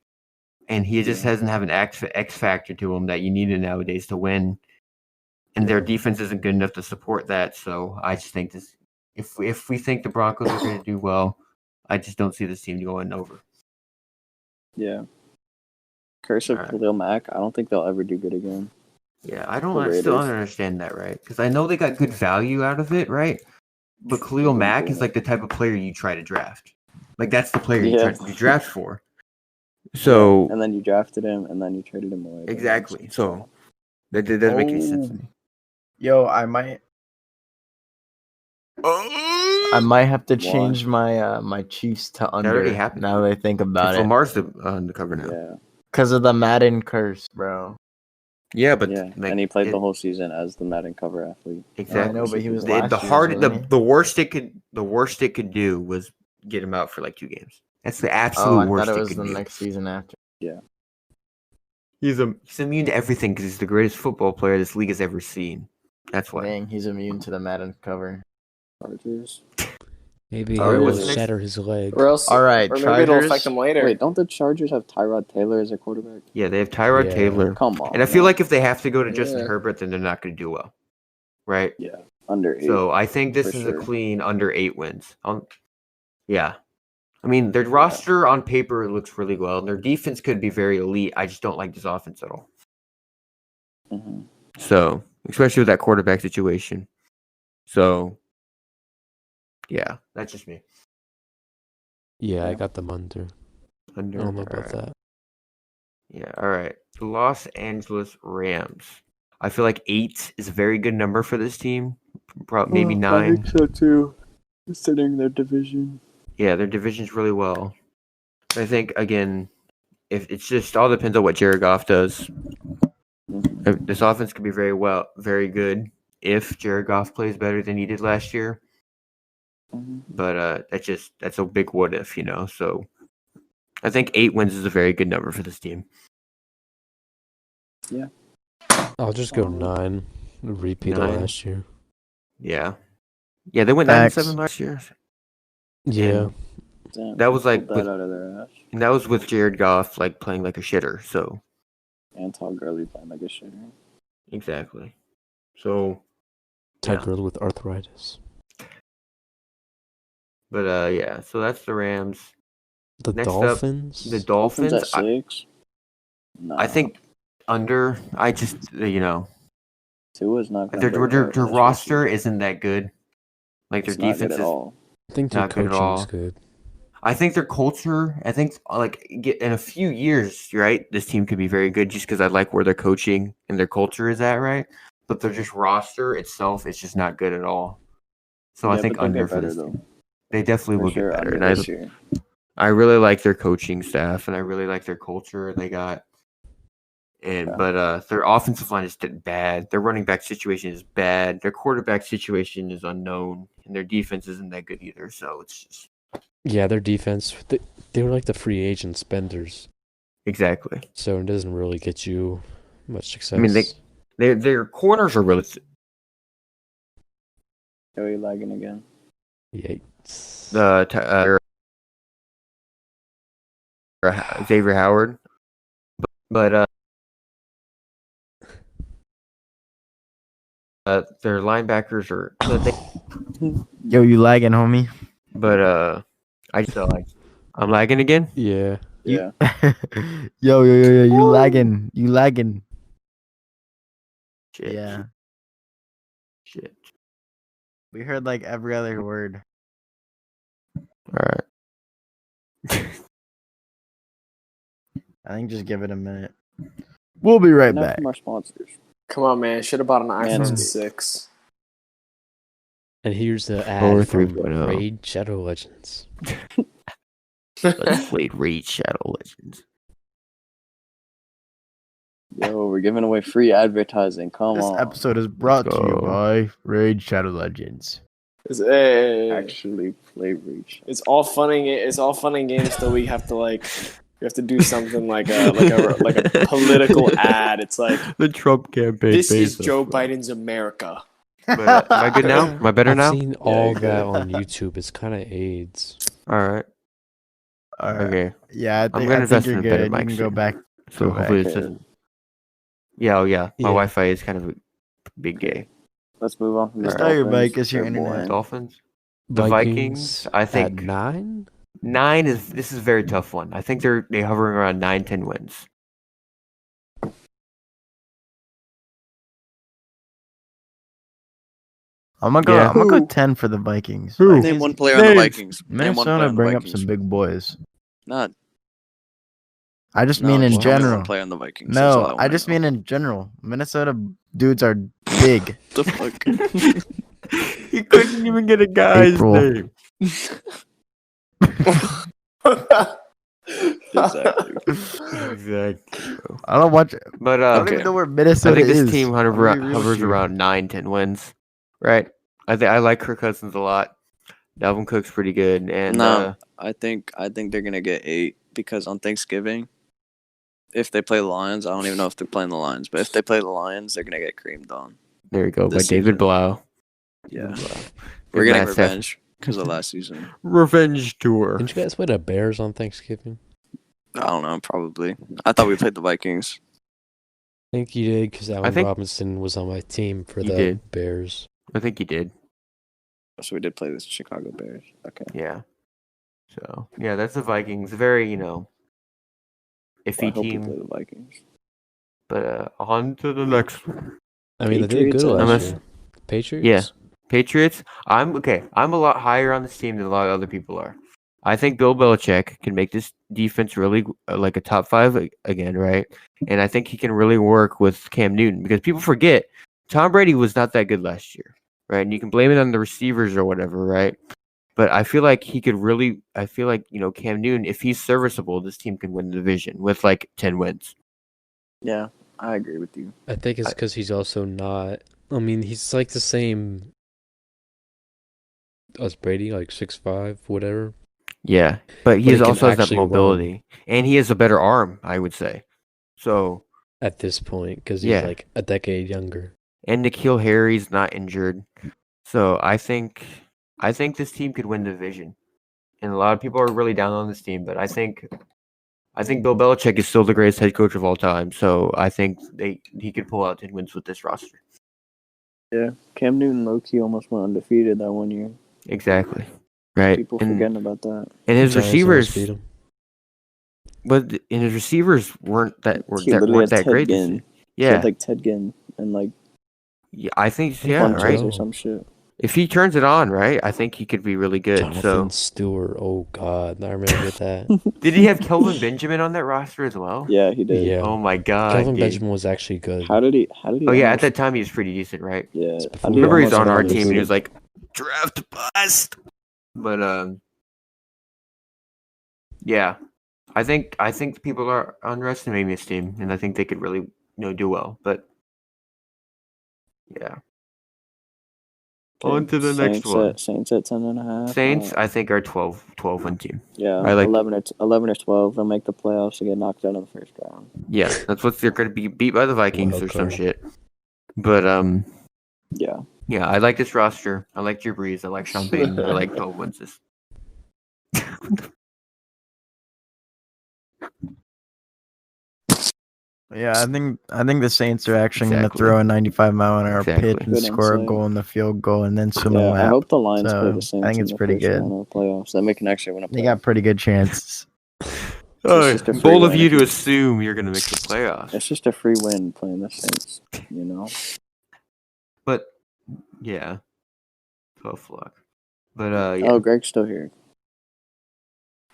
And he just Yeah. doesn't have an X factor to him that you need it nowadays to win. And their defense isn't good enough to support that. So I just think this if we think the Broncos are going to do well, I just don't see this team going over. Yeah. Curse of Alright. Khalil Mack. I don't think they'll ever do good again. Yeah, The I still don't Raiders. understand that, right? Because I know they got good value out of it, right? But Khalil Mack is like the type of player you try to draft. Like that's the player Yeah. you draft for. So And then you drafted him, and then you traded him away. exactly. So that doesn't make any sense to me. Yo, I might have to change my my Chiefs to under. already happened. Now that I think about it, Lamar's on the cover now. Yeah. because of the Madden curse, bro. Yeah, but Yeah. like, And he played it- the whole season as the Madden cover athlete. exactly. I know, but he was the last year's, hard wasn't he? the worst it could do was get him out for like 2 games. That's the absolute Oh, I worst thought it it was could the do. next season after. He's immune to everything because he's the greatest football player this league has ever seen. That's why. Dang, he's immune to the Madden cover. Chargers. Maybe Alright, he'll what's next? shatter his leg. Or else, All right, or maybe it'll Chargers. affect him later. Wait, don't the Chargers have Tyrod Taylor as a quarterback? Yeah, they have Tyrod Yeah. Taylor. Come on. And I feel man. like if they have to go to Justin Yeah. Herbert, then they're not going to do well. Right? under 8. So I think this for is sure. a clean under 8 wins. Yeah. I mean, their roster on paper looks really well. And their defense could be very elite. I just don't like this offense at all. Mhm. So especially with that quarterback situation. So, yeah, that's just me. Yeah, I Yeah. got them under. I Under. don't know about Alright. that. Yeah, all right. The Los Angeles Rams. I feel like 8 is a very good number for this team. Maybe 9. so too, considering their division. Yeah, their division's really well. I think again, if it's just all depends on what Jared Goff does. This offense could be very good if Jared Goff plays better than he did last year. But that's a big what if, So I think 8 wins is a very good number for this team. I'll just go 9. Repeat of 9? last year. Yeah, they went Facts. 9-7 last year. Yeah. Damn, That was like pulled that out of their ass. And that was with Jared Goff like playing like a shitter. So And Todd Gurley playing like a shitter. exactly. So Todd yeah. Gurley with arthritis. But yeah, so that's the Rams. The Next up, Dolphins? The Dolphins. at 6? Nah. I think under. I just Tua's not gonna their break out their this roster season. isn't that good. Like their It's not defense good is. at all. I think their not good at coaching is all. good. I think their culture. I think like in a few years, right? This team could be very good just because I like where they're coaching and their culture is at, right? But their just roster itself is just not good at all. So I think but they'll under get for better this though. team. They definitely For will sure, get better. under And this year. I really like their coaching staff and I really like their culture they got. But their offensive line is bad. Their running back situation is bad. Their quarterback situation is unknown, and their defense isn't that good either. So it's just Yeah, their defense, they were like the free agent spenders. exactly. So it doesn't really get you much success. I mean, their corners are really. Are you lagging again? Yikes. Xavier Howard, but their linebackers are. Yo, you lagging, homie? But I'm lagging again. Yeah. Yeah. yo, you lagging? You lagging? Shit. Yeah, Shit. we heard like every other word. All right. I think just give it a minute. We'll be right Enough back. from our sponsors. Come on, man. Should have bought an Man, iPhone it's- 6. And here's the Or ad from 3.0. Raid Shadow Legends. Let's play Raid Shadow Legends. Yo, we're giving away free advertising. Come This on. episode is brought to you go. by Raid Shadow Legends. Hey, Actually play Reach. it's all fun and games till we have to do something like a political ad. It's like, The Trump campaign. this is Joe Biden's America. But, am I good now? Am I better I've now? seen all good. that on YouTube. It's kind of AIDS. All right. All right. Okay. Yeah, I think, gonna I think invest you're in better good. You can mics go here. back. So Go hopefully back. it doesn't. Yeah, My Yeah. Wi-Fi is kind of a big gay. Let's move on from this. Just tell your Dolphins. mic is your They're internet. boring. Dolphins. The Vikings, I think at 9. 9 is. This is a very tough one. I think they hovering around 9-10 wins. I'm gonna go. Yeah. I'm gonna go Who? 10 for the Vikings. Who? Like, Name one player on the Vikings. Name one player Minnesota on the bring up Vikings. some big boys. Not. I just No, mean in just tell me general. one player on the Vikings. That's all No, I wanna just know. mean in general. Minnesota dudes are big. The fuck? He couldn't even get a guy's April. name. Exactly. Exactly. I don't watch. But I don't Okay. even know where I Minnesota think this is. team I'm gonna be real with hovers you. around 9-10 wins. Right. I like Kirk Cousins a lot. Dalvin Cook's pretty good, and No, I think they're gonna get 8 because on Thanksgiving, if they play the Lions, I don't even know if they're playing the Lions, but if they play the Lions, they're gonna get creamed on. there you go by this David season. Blau. Yeah, Good we're getting Matt Stafford. revenge because of last season. Revenge tour. Didn't you guys play the Bears on Thanksgiving? I don't know, probably. I thought we played the Vikings. I think you did because Allen think- Robinson was on my team for You the did. Bears. I think he did. So we did play the Chicago Bears. Okay. Yeah. So yeah, that's the Vikings. Very iffy Well, I hope we team. play the Vikings. But on to the next one. I mean, they did Patriots, good last Unless- year. Patriots? Yeah. Patriots. I'm a lot higher on this team than a lot of other people are. I think Bill Belichick can make this defense really like a top 5 again, right? And I think he can really work with Cam Newton because people forget Tom Brady was not that good last year, right? And you can blame it on the receivers or whatever, right? But I feel like he could really. I feel like Cam Newton, if he's serviceable, this team can win the division with like 10 wins. Yeah, I agree with you. I think it's because he's also not. I mean, he's like the same as Brady, like 6'5", whatever. Yeah, but he But he can also has that actually run. mobility, and he has a better arm, I would say. So, At this point, because he's Yeah. like a decade younger. and N'Keal Harry's not injured, so I think this team could win the division. And a lot of people are really down on this team, but I think Bill Belichick is still the greatest head coach of all time. So I think he could pull out 10 wins with this roster. Yeah, Cam Newton low-key almost went undefeated that one year. Exactly, right? People and, forgetting about that. and his Giants almost receivers, beat him. but and his receivers weren't that He literally weren't had that Ted great. Ginn. He Yeah, had like Ted Ginn and like yeah, I think punches right. or some shit. If he turns it on, right, I think he could be really good. Jonathan Stewart. Oh God, I remember that. So, did he have Kelvin Benjamin on that roster as well? Yeah, he did. Yeah. Oh my God, Kelvin dude. Benjamin was actually good. How did he? Oh yeah, at almost- that time he was pretty decent, right? Yeah, It's how before did he Remember he's almost on get our team and he undefeated? was like draft bust. But yeah, I think people are underestimating this team, and I think they could really do well. But yeah, on to the next one. Saints at 10.5. Saints, I think are 12-win team. Yeah, I like- 11 or 12. They'll make the playoffs and get knocked out in the first round. Yeah, that's what they're going to be beat by the Vikings Wild or some card. shit. But Yeah, yeah, I like this roster. I like Drew Brees. I like Sean Payton. I like 12 wins. This. Yeah, I think the Saints are actually going to Exactly. throw a 95-mile-an-hour Exactly. pitch and Good score a insight. goal in the field goal and then swim a yeah. I lap. hope the Lions So, play the Saints. I think in it's the pretty first good. round of the playoffs. Then we can actually win a They playoff. got pretty good chances. Oh, just a free bold of win you if to you- assume you're going to make the playoffs. It's just a free win playing the Saints. You know. But yeah, tough luck. But yeah, Oh, Greg's still here.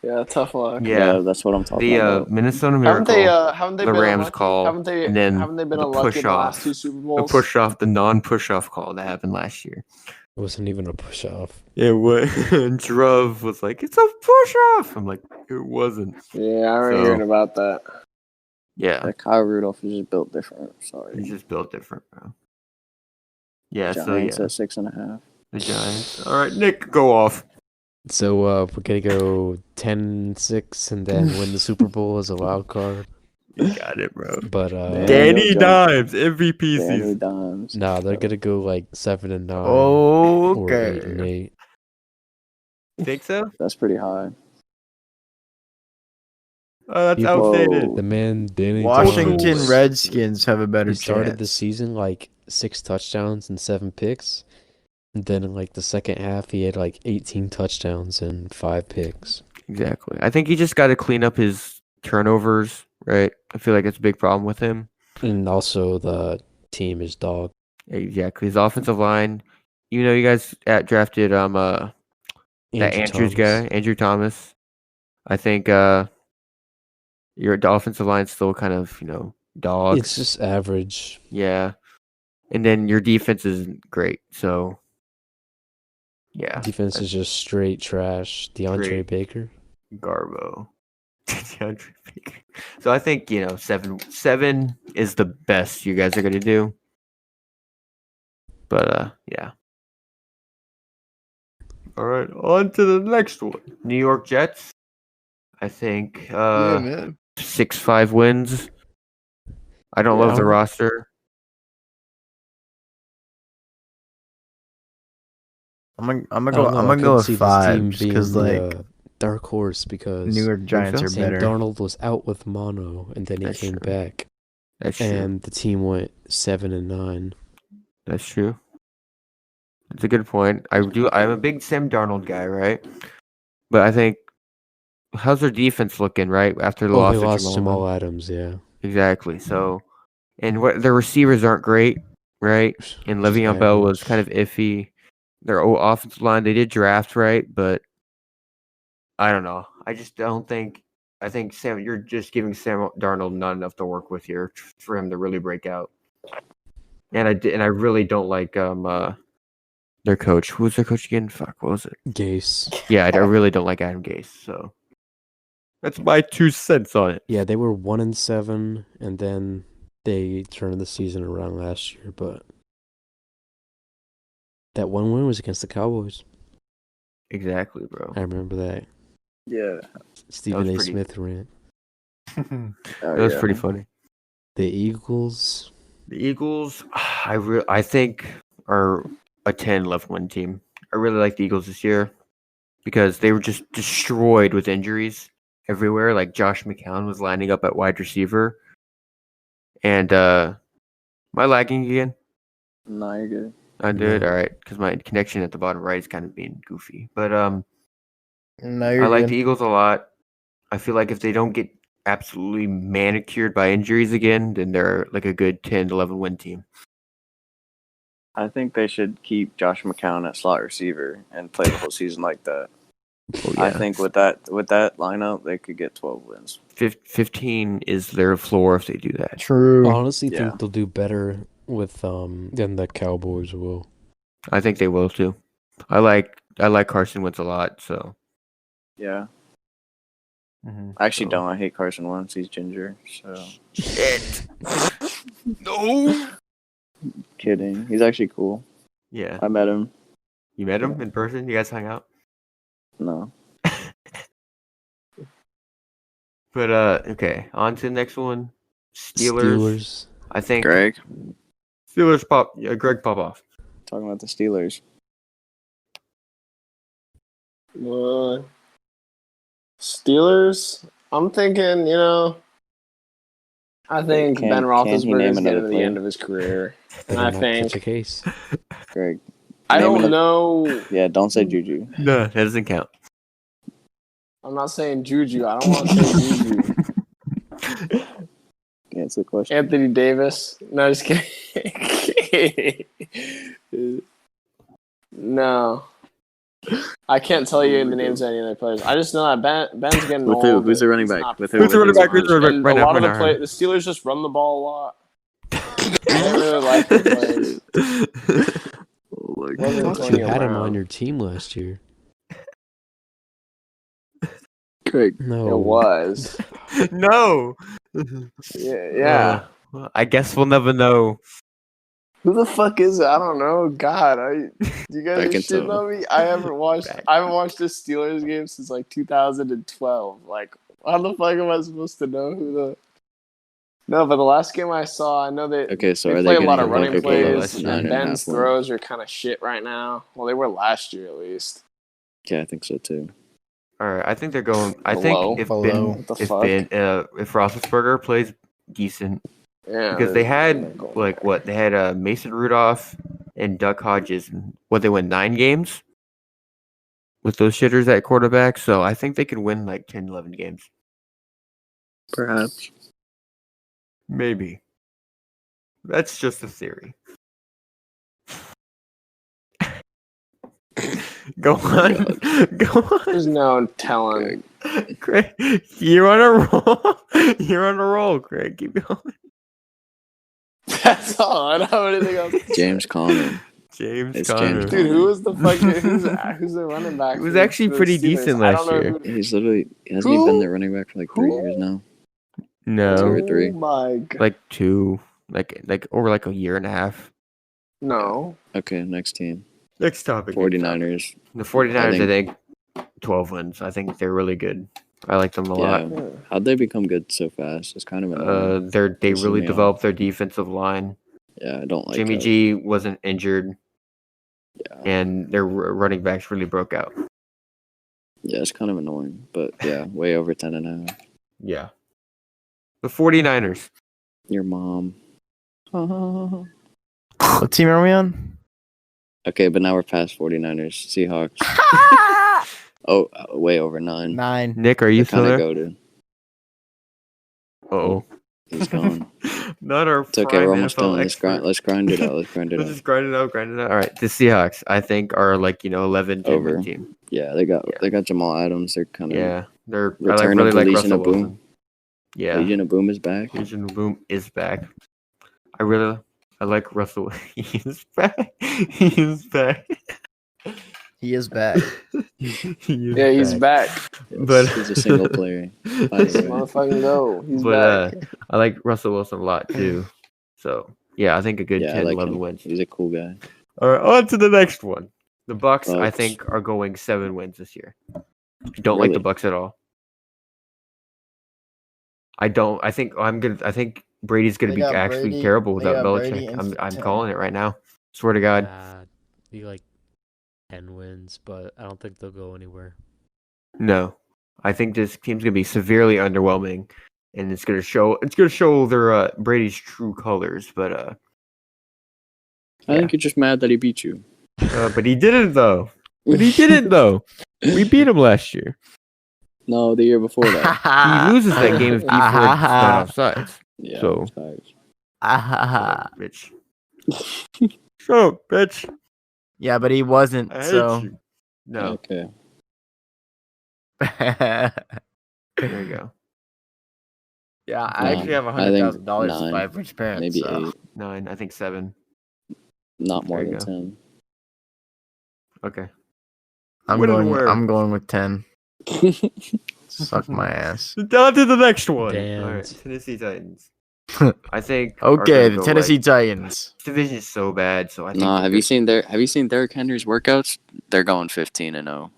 Yeah, tough luck. yeah. that's what I'm talking The about. Minnesota Haven't Miracle, they? Haven't they the been Rams unlucky? call, Haven't they? and then Haven't they been the unlucky in the last push-off. 2 Super the Bowls? push-off, the non-push-off call that happened last year. It wasn't even a push off. It was. Druv was like, "It's a push-off." I'm like, "It wasn't." Yeah, I remember So- hearing about that. Yeah, Kyle Rudolph is just built different. he's Sorry. just built different, bro. Yeah, Giants so yeah, at 6.5. the Giants. All right, Nick, go off. So we're gonna go 10-6 and then win the Super Bowl as a wild card. You got it, bro. But Damn. Danny Jones. Dimes, MVP Danny season. Dimes. nah, they're gonna go like 7-9 Oh, or 8-8. Think so? That's pretty high. Oh, that's People- outdated. The man Danny Washington Dimes, Redskins have a better he started chance. the season like 6 touchdowns and 7 picks. And then in like the second half, he had like 18 touchdowns and 5 picks. Exactly. I think he just got to clean up his turnovers, right? I feel like it's a big problem with him. And also the team is dog. Exactly. His offensive line. You guys drafted that Andrews Thomas. guy, Andrew Thomas. I think your offensive line's still kind of dogs. It's just average. Yeah. And then your defense isn't great, so yeah. Defense is just straight trash. DeAndre Great. Baker. Garbo. DeAndre Baker. So I think 7 is the best you guys are gonna do. But yeah. All right, on to the next one. New York Jets. I think man. 6-5 wins. I don't love the Yeah. roster. I'm gonna I go. don't know, I'm I gonna go could see with this 5 team just being because the, dark horse because New York Giants so? are Sam better. Darnold was out with mono and then he That's came true. back That's true. and the team went 7-9. That's true. That's a good point. I'm a big Sam Darnold guy, right? But I think how's their defense looking, right? After the Oh, loss they to lost Jamal. Jamal Adams, yeah. Exactly. So, and what their receivers aren't great, right? And Le'Veon Bell was kind of iffy. Their offensive line, they did draft right, but I don't know. I just don't think. I think Sam, you're just giving Sam Darnold not enough to work with here for him to really break out. And I really don't like their coach. Who was their coach again? Fuck, what was it? Gase. Yeah, I really don't like Adam Gase. So that's my 2 cents on it. Yeah, they were 1-7, and then they turned the season around last year. But that one win was against the Cowboys. Exactly, bro. I remember that. Yeah. Stephen A. pretty- Smith rant. That was pretty funny. The Eagles. The Eagles, I think are a 10-11 win team. I really like the Eagles this year because they were just destroyed with injuries everywhere. Like Josh McCown was lining up at wide receiver. And am I lagging again? No, you're good. I did? No. All right, because my connection at the bottom right is kind of being goofy. But No, I you're like good. the Eagles a lot. I feel like if they don't get absolutely manicured by injuries again, then they're like a good 10-11 win team. I think they should keep Josh McCown at slot receiver and play the whole season like that. Oh, I think with that lineup, they could get 12 wins. 15 is their floor if they do that. True. I honestly Yeah. think they'll do better with than the Cowboys will. I think they will too. I like Carson Wentz a lot, so Yeah. I actually So- don't. I hate Carson Wentz. He's ginger. So Shit. No. kidding. He's actually cool. Yeah. I met him. You met him in person? You guys hung out? No. But okay, on to the next one. Steelers. I think Greg, Steelers Greg Popoff. talking about the Steelers. Steelers. I'm thinking, I think Can- Ben can he name Roethlisberger's another getting to the player? end of his career. Better I not think- catch a case. Greg. I Name don't another- know. Yeah, don't say Juju. No, that doesn't count. I'm not saying Juju. I don't want to say Juju. Answer the question. Anthony Davis. No, just kidding. No. I can't tell you the names of any other players. I just know that Ben's getting With old. who? Who's the running It's back? not With who? Who's the running back? Who's Who's the running And back? a lot of Right now. the Steelers just run the ball a lot. I don't really like the players. Oh my What I are they thought going you had him around? on your team last year. Greg. No. It was. No. Yeah. Well, I guess we'll never know. Who the fuck is it? I don't know. God, you guys are Back in shitting time. on me. I haven't watched a Steelers game since like 2012. Like, how the fuck am I supposed to know who the? No, but the last game I saw, I know they Okay, so they are play they a lot gonna of running go plays. less than And 9.5 Ben's wins? throws are kind of shit right now. Well, they were last year at least. Yeah, I think so too. All right, I think they're going. I Below. think if Below. Ben, What the if fuck? Ben, if Roethlisberger plays decent, Yeah, because they they're had going like there. what they had Mason Rudolph and Duck Hodges. And what they won 9 games with those shitters at quarterback. So I think they could win like 10, 11 games. Perhaps. Maybe. That's just a theory. Go on. Go on. There's no telling. Craig, you're on a roll. You're on a roll, Craig. Keep going. That's all. I don't have anything else. to say. James Conner. James It's Conner. James Dude, who was the fucking who's the running back? He was for actually the pretty Steelers? decent I last don't know year. who- He's literally hasn't he been their running back for like 3 Who? years now? No, 2 or 3. Oh my god. like 2, like over like a year and a half. No. Okay, next team. Next topic. 49ers. The 49ers, I I think 12 wins. I think they're really good. I like them a lot. Yeah. How'd they become good so fast? It's kind of annoying. They Pissing really me off. developed their defensive line. Yeah, I don't like Jimmy that. G wasn't injured, Yeah. and their running backs really broke out. Yeah, it's kind of annoying. But yeah, way over 10.5. Yeah. The 49ers. Your mom. What team are we on? Okay, but now we're past 49ers. Seahawks. Oh, way over 9. 9. Nick, are you They're still kind of there? goated. Uh-oh. He's gone. Not our It's okay. prime We're almost NFL done. expert. Let's grind it out. Let's grind it Let's out. just grind it out, All right, the Seahawks, I think, are 11 10 Over. win team. Yeah, they got Jamal Adams. They're kind of They're return really of like Legion Russell of Boom. Wilson. Yeah, Legion of Boom is back. Legion of Boom is back. I like Russell. He is back. He is back. He is back. Yeah, he's back. But He's a single player. By Let's the way. motherfucking go. He's But back. I like Russell Wilson a lot too. So yeah, I think a good Yeah, I 10, like 11 him. wins. He's a cool guy. All right, on to the next one. The Bucks, I Bucks. think, are going 7 wins this year. Don't like the Really? Bucks at all. I don't. I think Brady's gonna They be got actually Brady- terrible they without got Brady Belichick. in I'm 10. calling it right now. Swear to God. Be like 10 wins, but I don't think they'll go anywhere. No, I think this team's gonna be severely underwhelming, and it's gonna show. It's gonna show their Brady's true colors. But I think you're just mad that he beat you. but he didn't though. We beat him last year. No, the year before that. He loses that game if D4 is not offsides. Yeah. So- facts. Bitch. Shut up, bitch. Yeah, but he wasn't. I hate So you. No, Okay. there you go. yeah, I No, actually have I think $100,000 to 9, buy for his parents. Maybe so. 8. 9, I think 7. Not more There you than go. 10. Okay. I'm When and going. where? I'm going with 10. Suck my ass. Down to the next one. Damn. All right, Tennessee Titans. I think. are Okay, gonna the go, Tennessee like, Titans. this division is so bad, so I think. No, they're have you seen Derrick Henry's workouts? They're going 15-0.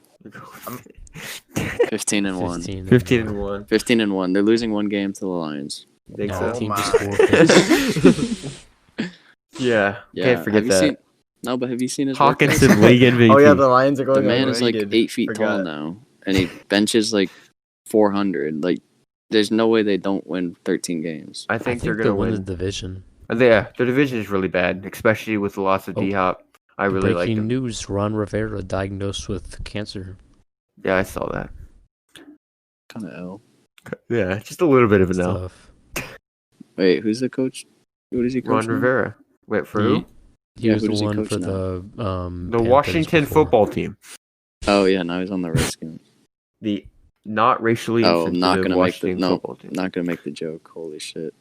15-1. 15-1. 15-1. They're losing one game to the Lions. Think No, so? team my. just Yeah. Yeah. Can't forget have you that. seen? No, but have you seen his workouts? Hawkinson League MVP. Oh yeah, the Lions are The going. man is like undefeated. 8 feet tall Forgot. now, and he benches like 400. Like, there's no way they don't win 13 games. I I think think they're they'll gonna win the win. division. Yeah, their division is really bad, especially with the loss of Oh, D Hop. I really like Breaking them. news: Ron Rivera diagnosed with cancer. Yeah, I saw that. Kind of L. Yeah, just a little bit of an L. Stuff. Wait, who's the coach? What is he Ron coaching? Rivera. Wait, for who? He Yeah, was who the does he one coach for now? the The Panthers Washington before. football team. Oh yeah, now he's on the Redskins. The not racially Oh, insensitive not gonna make the Washington no, football team. not gonna make the joke. Holy shit!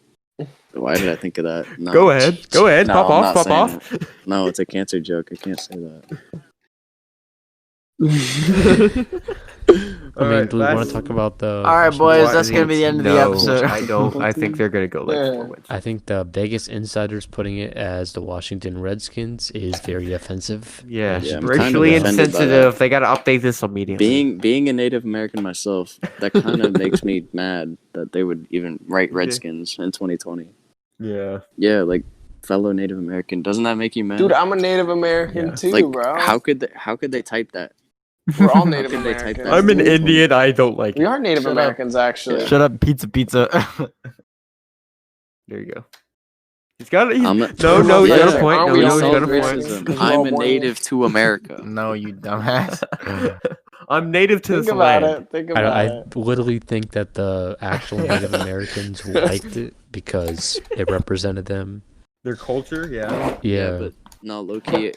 Why did I think of that? No. Go ahead. No, Pop I'm off. not Pop saying off. No, it's a cancer joke. I can't say that. I mean, Alright, do we want last- to talk about the? All right, Washington boys, football that's gonna team? be the end of the No, episode. I don't. I think they're gonna go like Yeah. 4 wins. I think the Vegas insiders putting it as the Washington Redskins is very offensive. Yeah, Yeah, I'm racially kind of offended by insensitive. They gotta update this immediately. Being a Native American myself, that kind of makes me mad that they would even write Redskins in 2020. Yeah. Yeah, like fellow Native American. Doesn't that make you mad? Dude, I'm a Native American Yeah. too, like, bro. how could they type that? We're all Native could they type Americans. that? I'm an Indian. I don't like We it. are Native Shut up. Americans, actually. Shut up, pizza. There you go. He's got it. I'm No, a- he's got a Yeah. point. Aren't No, we he's all got a Native point. Americans? Because we're I'm all a born native to America. No, you dumbass. I'm native to Think this about land. it. Think about I it. literally think that the actual Native Americans liked it because it represented them. Their culture, yeah. Yeah, but no, low key,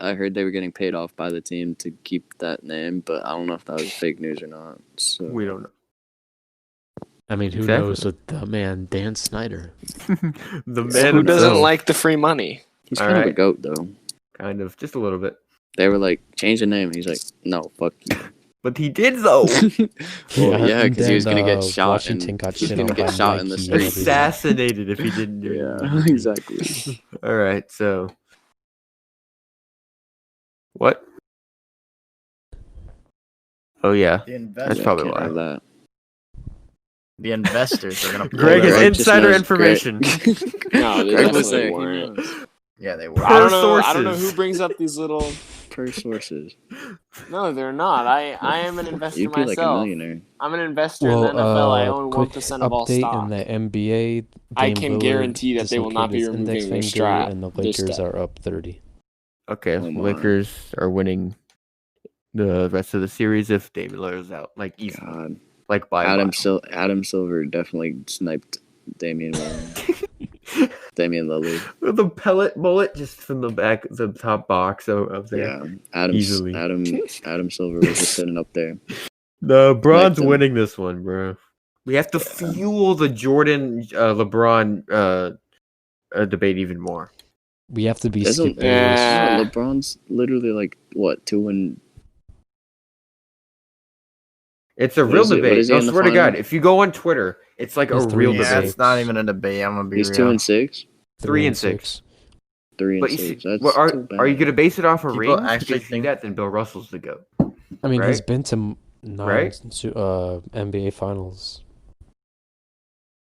I heard they were getting paid off by the team to keep that name, but I don't know if that was fake news or not. So We don't know. I mean, who Exactly. knows with the man Dan Snyder? The Who man Who doesn't himself. like the free money? he's All kind of a right. goat though. Kind of, just a little bit. They were like, change the name. He's like, no, fuck you. But he did though. Well, yeah, and because he was then, gonna get shot. Washington and got he was shit gonna on get by shot in the Nike street. and everything. Assassinated if he didn't do it. Yeah, exactly. All right, so what? Oh yeah, The that's investors, probably Can't why. have that. the investors are gonna. Greg is Greg just insider knows. information. No, they Greg was definitely there. He weren't. knows. Yeah, they were. I don't know. I sources. don't know who brings up these little. Per sources. No, they're not. I am an investor You'd be like a myself. millionaire. I'm an investor in the NFL. I own quick 1% of all update stock. in the NBA. I Dame can Lillard guarantee that they will not be dislocated his removing their index strap finger, and the this Lakers step. are up 30. Okay, Oh my. Lakers are winning the rest of the series if David Lillard's out. Like easy, God. like by a Adam mile. Silver definitely sniped Damian Williams, Damian Lillard. With a pellet bullet just from the back, the top box up there. Yeah, Adam Silver was just sitting up there. The Bron's Like winning this one, bro. We have to fuel the Jordan LeBron debate even more. We have to be Isn't- Skip Bayless. Yeah. No, LeBron's literally like what 2 It's a What real is it? What debate. is he I in the swear to God, final? if you go on Twitter, it's like He's a real three Yeah, debate. it's not even a debate. I'm gonna be He's real. 2-6, 3-6. 3 But and you see, 6. That's what, too bad. are you going to base it off of People rings? actually Because if you do think- that, then Bill Russell's the GOAT. I mean, he's Right? been to 9 Right? NBA finals.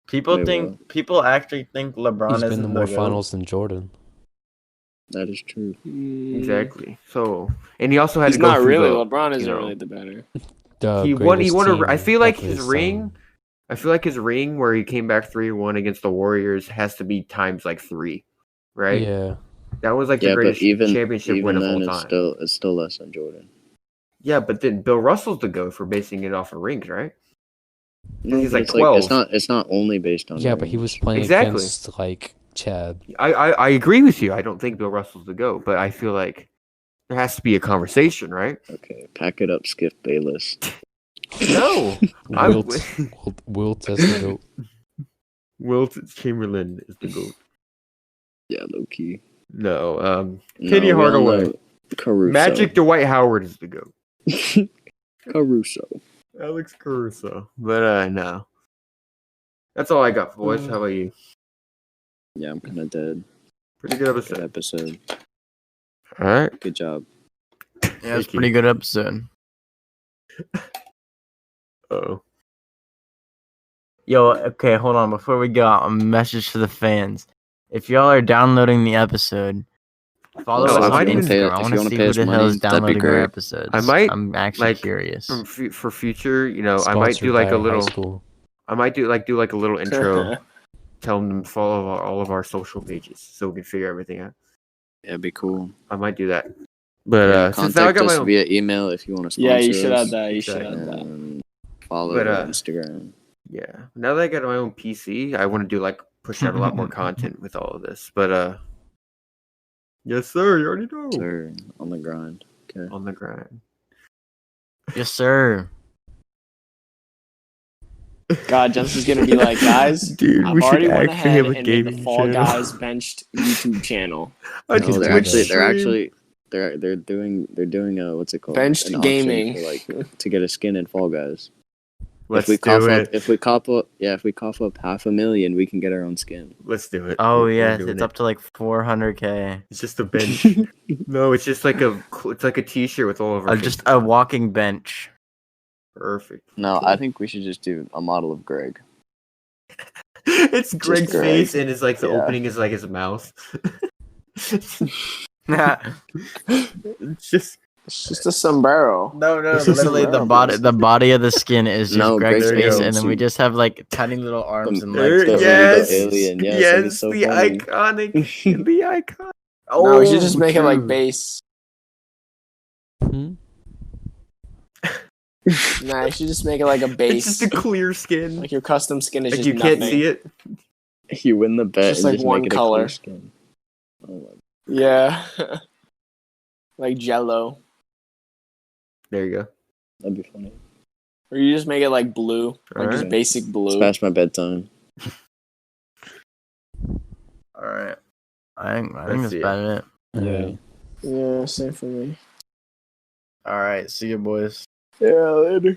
People Wait, what? people actually think LeBron He's is been to more finals than Jordan. That is true. Exactly. So, and he also had He's to go not through really. the, LeBron isn't you know, really the better. The he won. He greatest won. I team feel like of his his ring. time. I feel like his ring, where he came back 3-1 against the Warriors, has to be times like 3, right? Yeah. That was like the Yeah, but greatest even championship win of then, all it's time. still less than Jordan. Yeah, but then Bill Russell's the GOAT for basing it off of rings, right? No, He's but like it's 12. it's not only based on. Yeah, but he was rings. playing Exactly. against like Chad. I agree with you. I don't think Bill Russell's the GOAT, but I feel like there has to be a conversation, right? Okay, pack it up, Skip Bayless. No. Wilt as the GOAT. Wilt Chamberlain is the GOAT. Yeah, low key. No, No, Kenny we all Hardaway. know Caruso. Magic Dwight Howard is the GOAT. Caruso. Alex Caruso. But no. That's all I got, boys. How about you? Yeah, I'm kind of dead. Pretty good Good episode. episode. All right. Good job. Yeah, it's Thank a pretty you. good episode. Uh-oh. Yo, okay, hold on. Before we go, a message to the fans. If y'all are downloading the episode, follow No, us I on might even Instagram. I if want you to wanna see pay who us the hell money, is that'd be downloading our great. episodes. I might, I'm actually like, curious. For future, I might Sponsored do like by a high little. school. I might do like a little intro. Tell them to follow all of our social pages so we can figure everything out. Yeah, it'd be cool. I might do that. But Yeah, since now I contact got my us own. via email if you want to sponsor Yeah, you should us. have that. You should Exactly. have that. And follow But, our Instagram. Yeah. Now that I got my own PC, I want to do like push out a lot more content with all of this. But yes, sir. You already know. Sir, on the grind. Okay. On the grind. Yes, sir. God, Jensen's gonna be like, guys, Dude, I've we should already went actually ahead have a and made the gaming Fall channel. Guys Benched YouTube channel. I No, can No, they're they're Twitch actually stream. they're doing what's it called? Benched An auction gaming. for, like, to get a skin in Fall Guys. Let's if we do cough it. up if we cough up $500,000, we can get our own skin. Let's do it. Oh We're yes, doing it's it. up to like 400K. It's just a bench. No, it's just like a T-shirt with all of our. Just faces a on it. walking bench. Perfect. No, I think we should just do a model of Greg. It's Greg's Greg. face, and it's like the Yeah. opening is like his mouth. No, It's just It's just a sombrero. no, This is literally sombrero, the body of the skin is just No, Greg's Greg's face, face. and then we just have like tiny little arms and there, legs. the- yes, the alien, yes, yes, that'd be so the funny. iconic, the icon. No, we should just make it like true. base. Hmm? Nah, you should just make it like a It's base. just a clear skin. Like your custom skin is Like just you nothing. can't see it. You win the bet Just and like just one make it color. a clear skin. Oh my. Yeah. Like Jello. There you go. That'd be funny. Or you just make it like blue. Like just Alright. basic It's blue. past my bedtime. All right, I think Let's that's see it. about it. Yeah. Yeah, same for me. All right, see you boys. Yeah, later.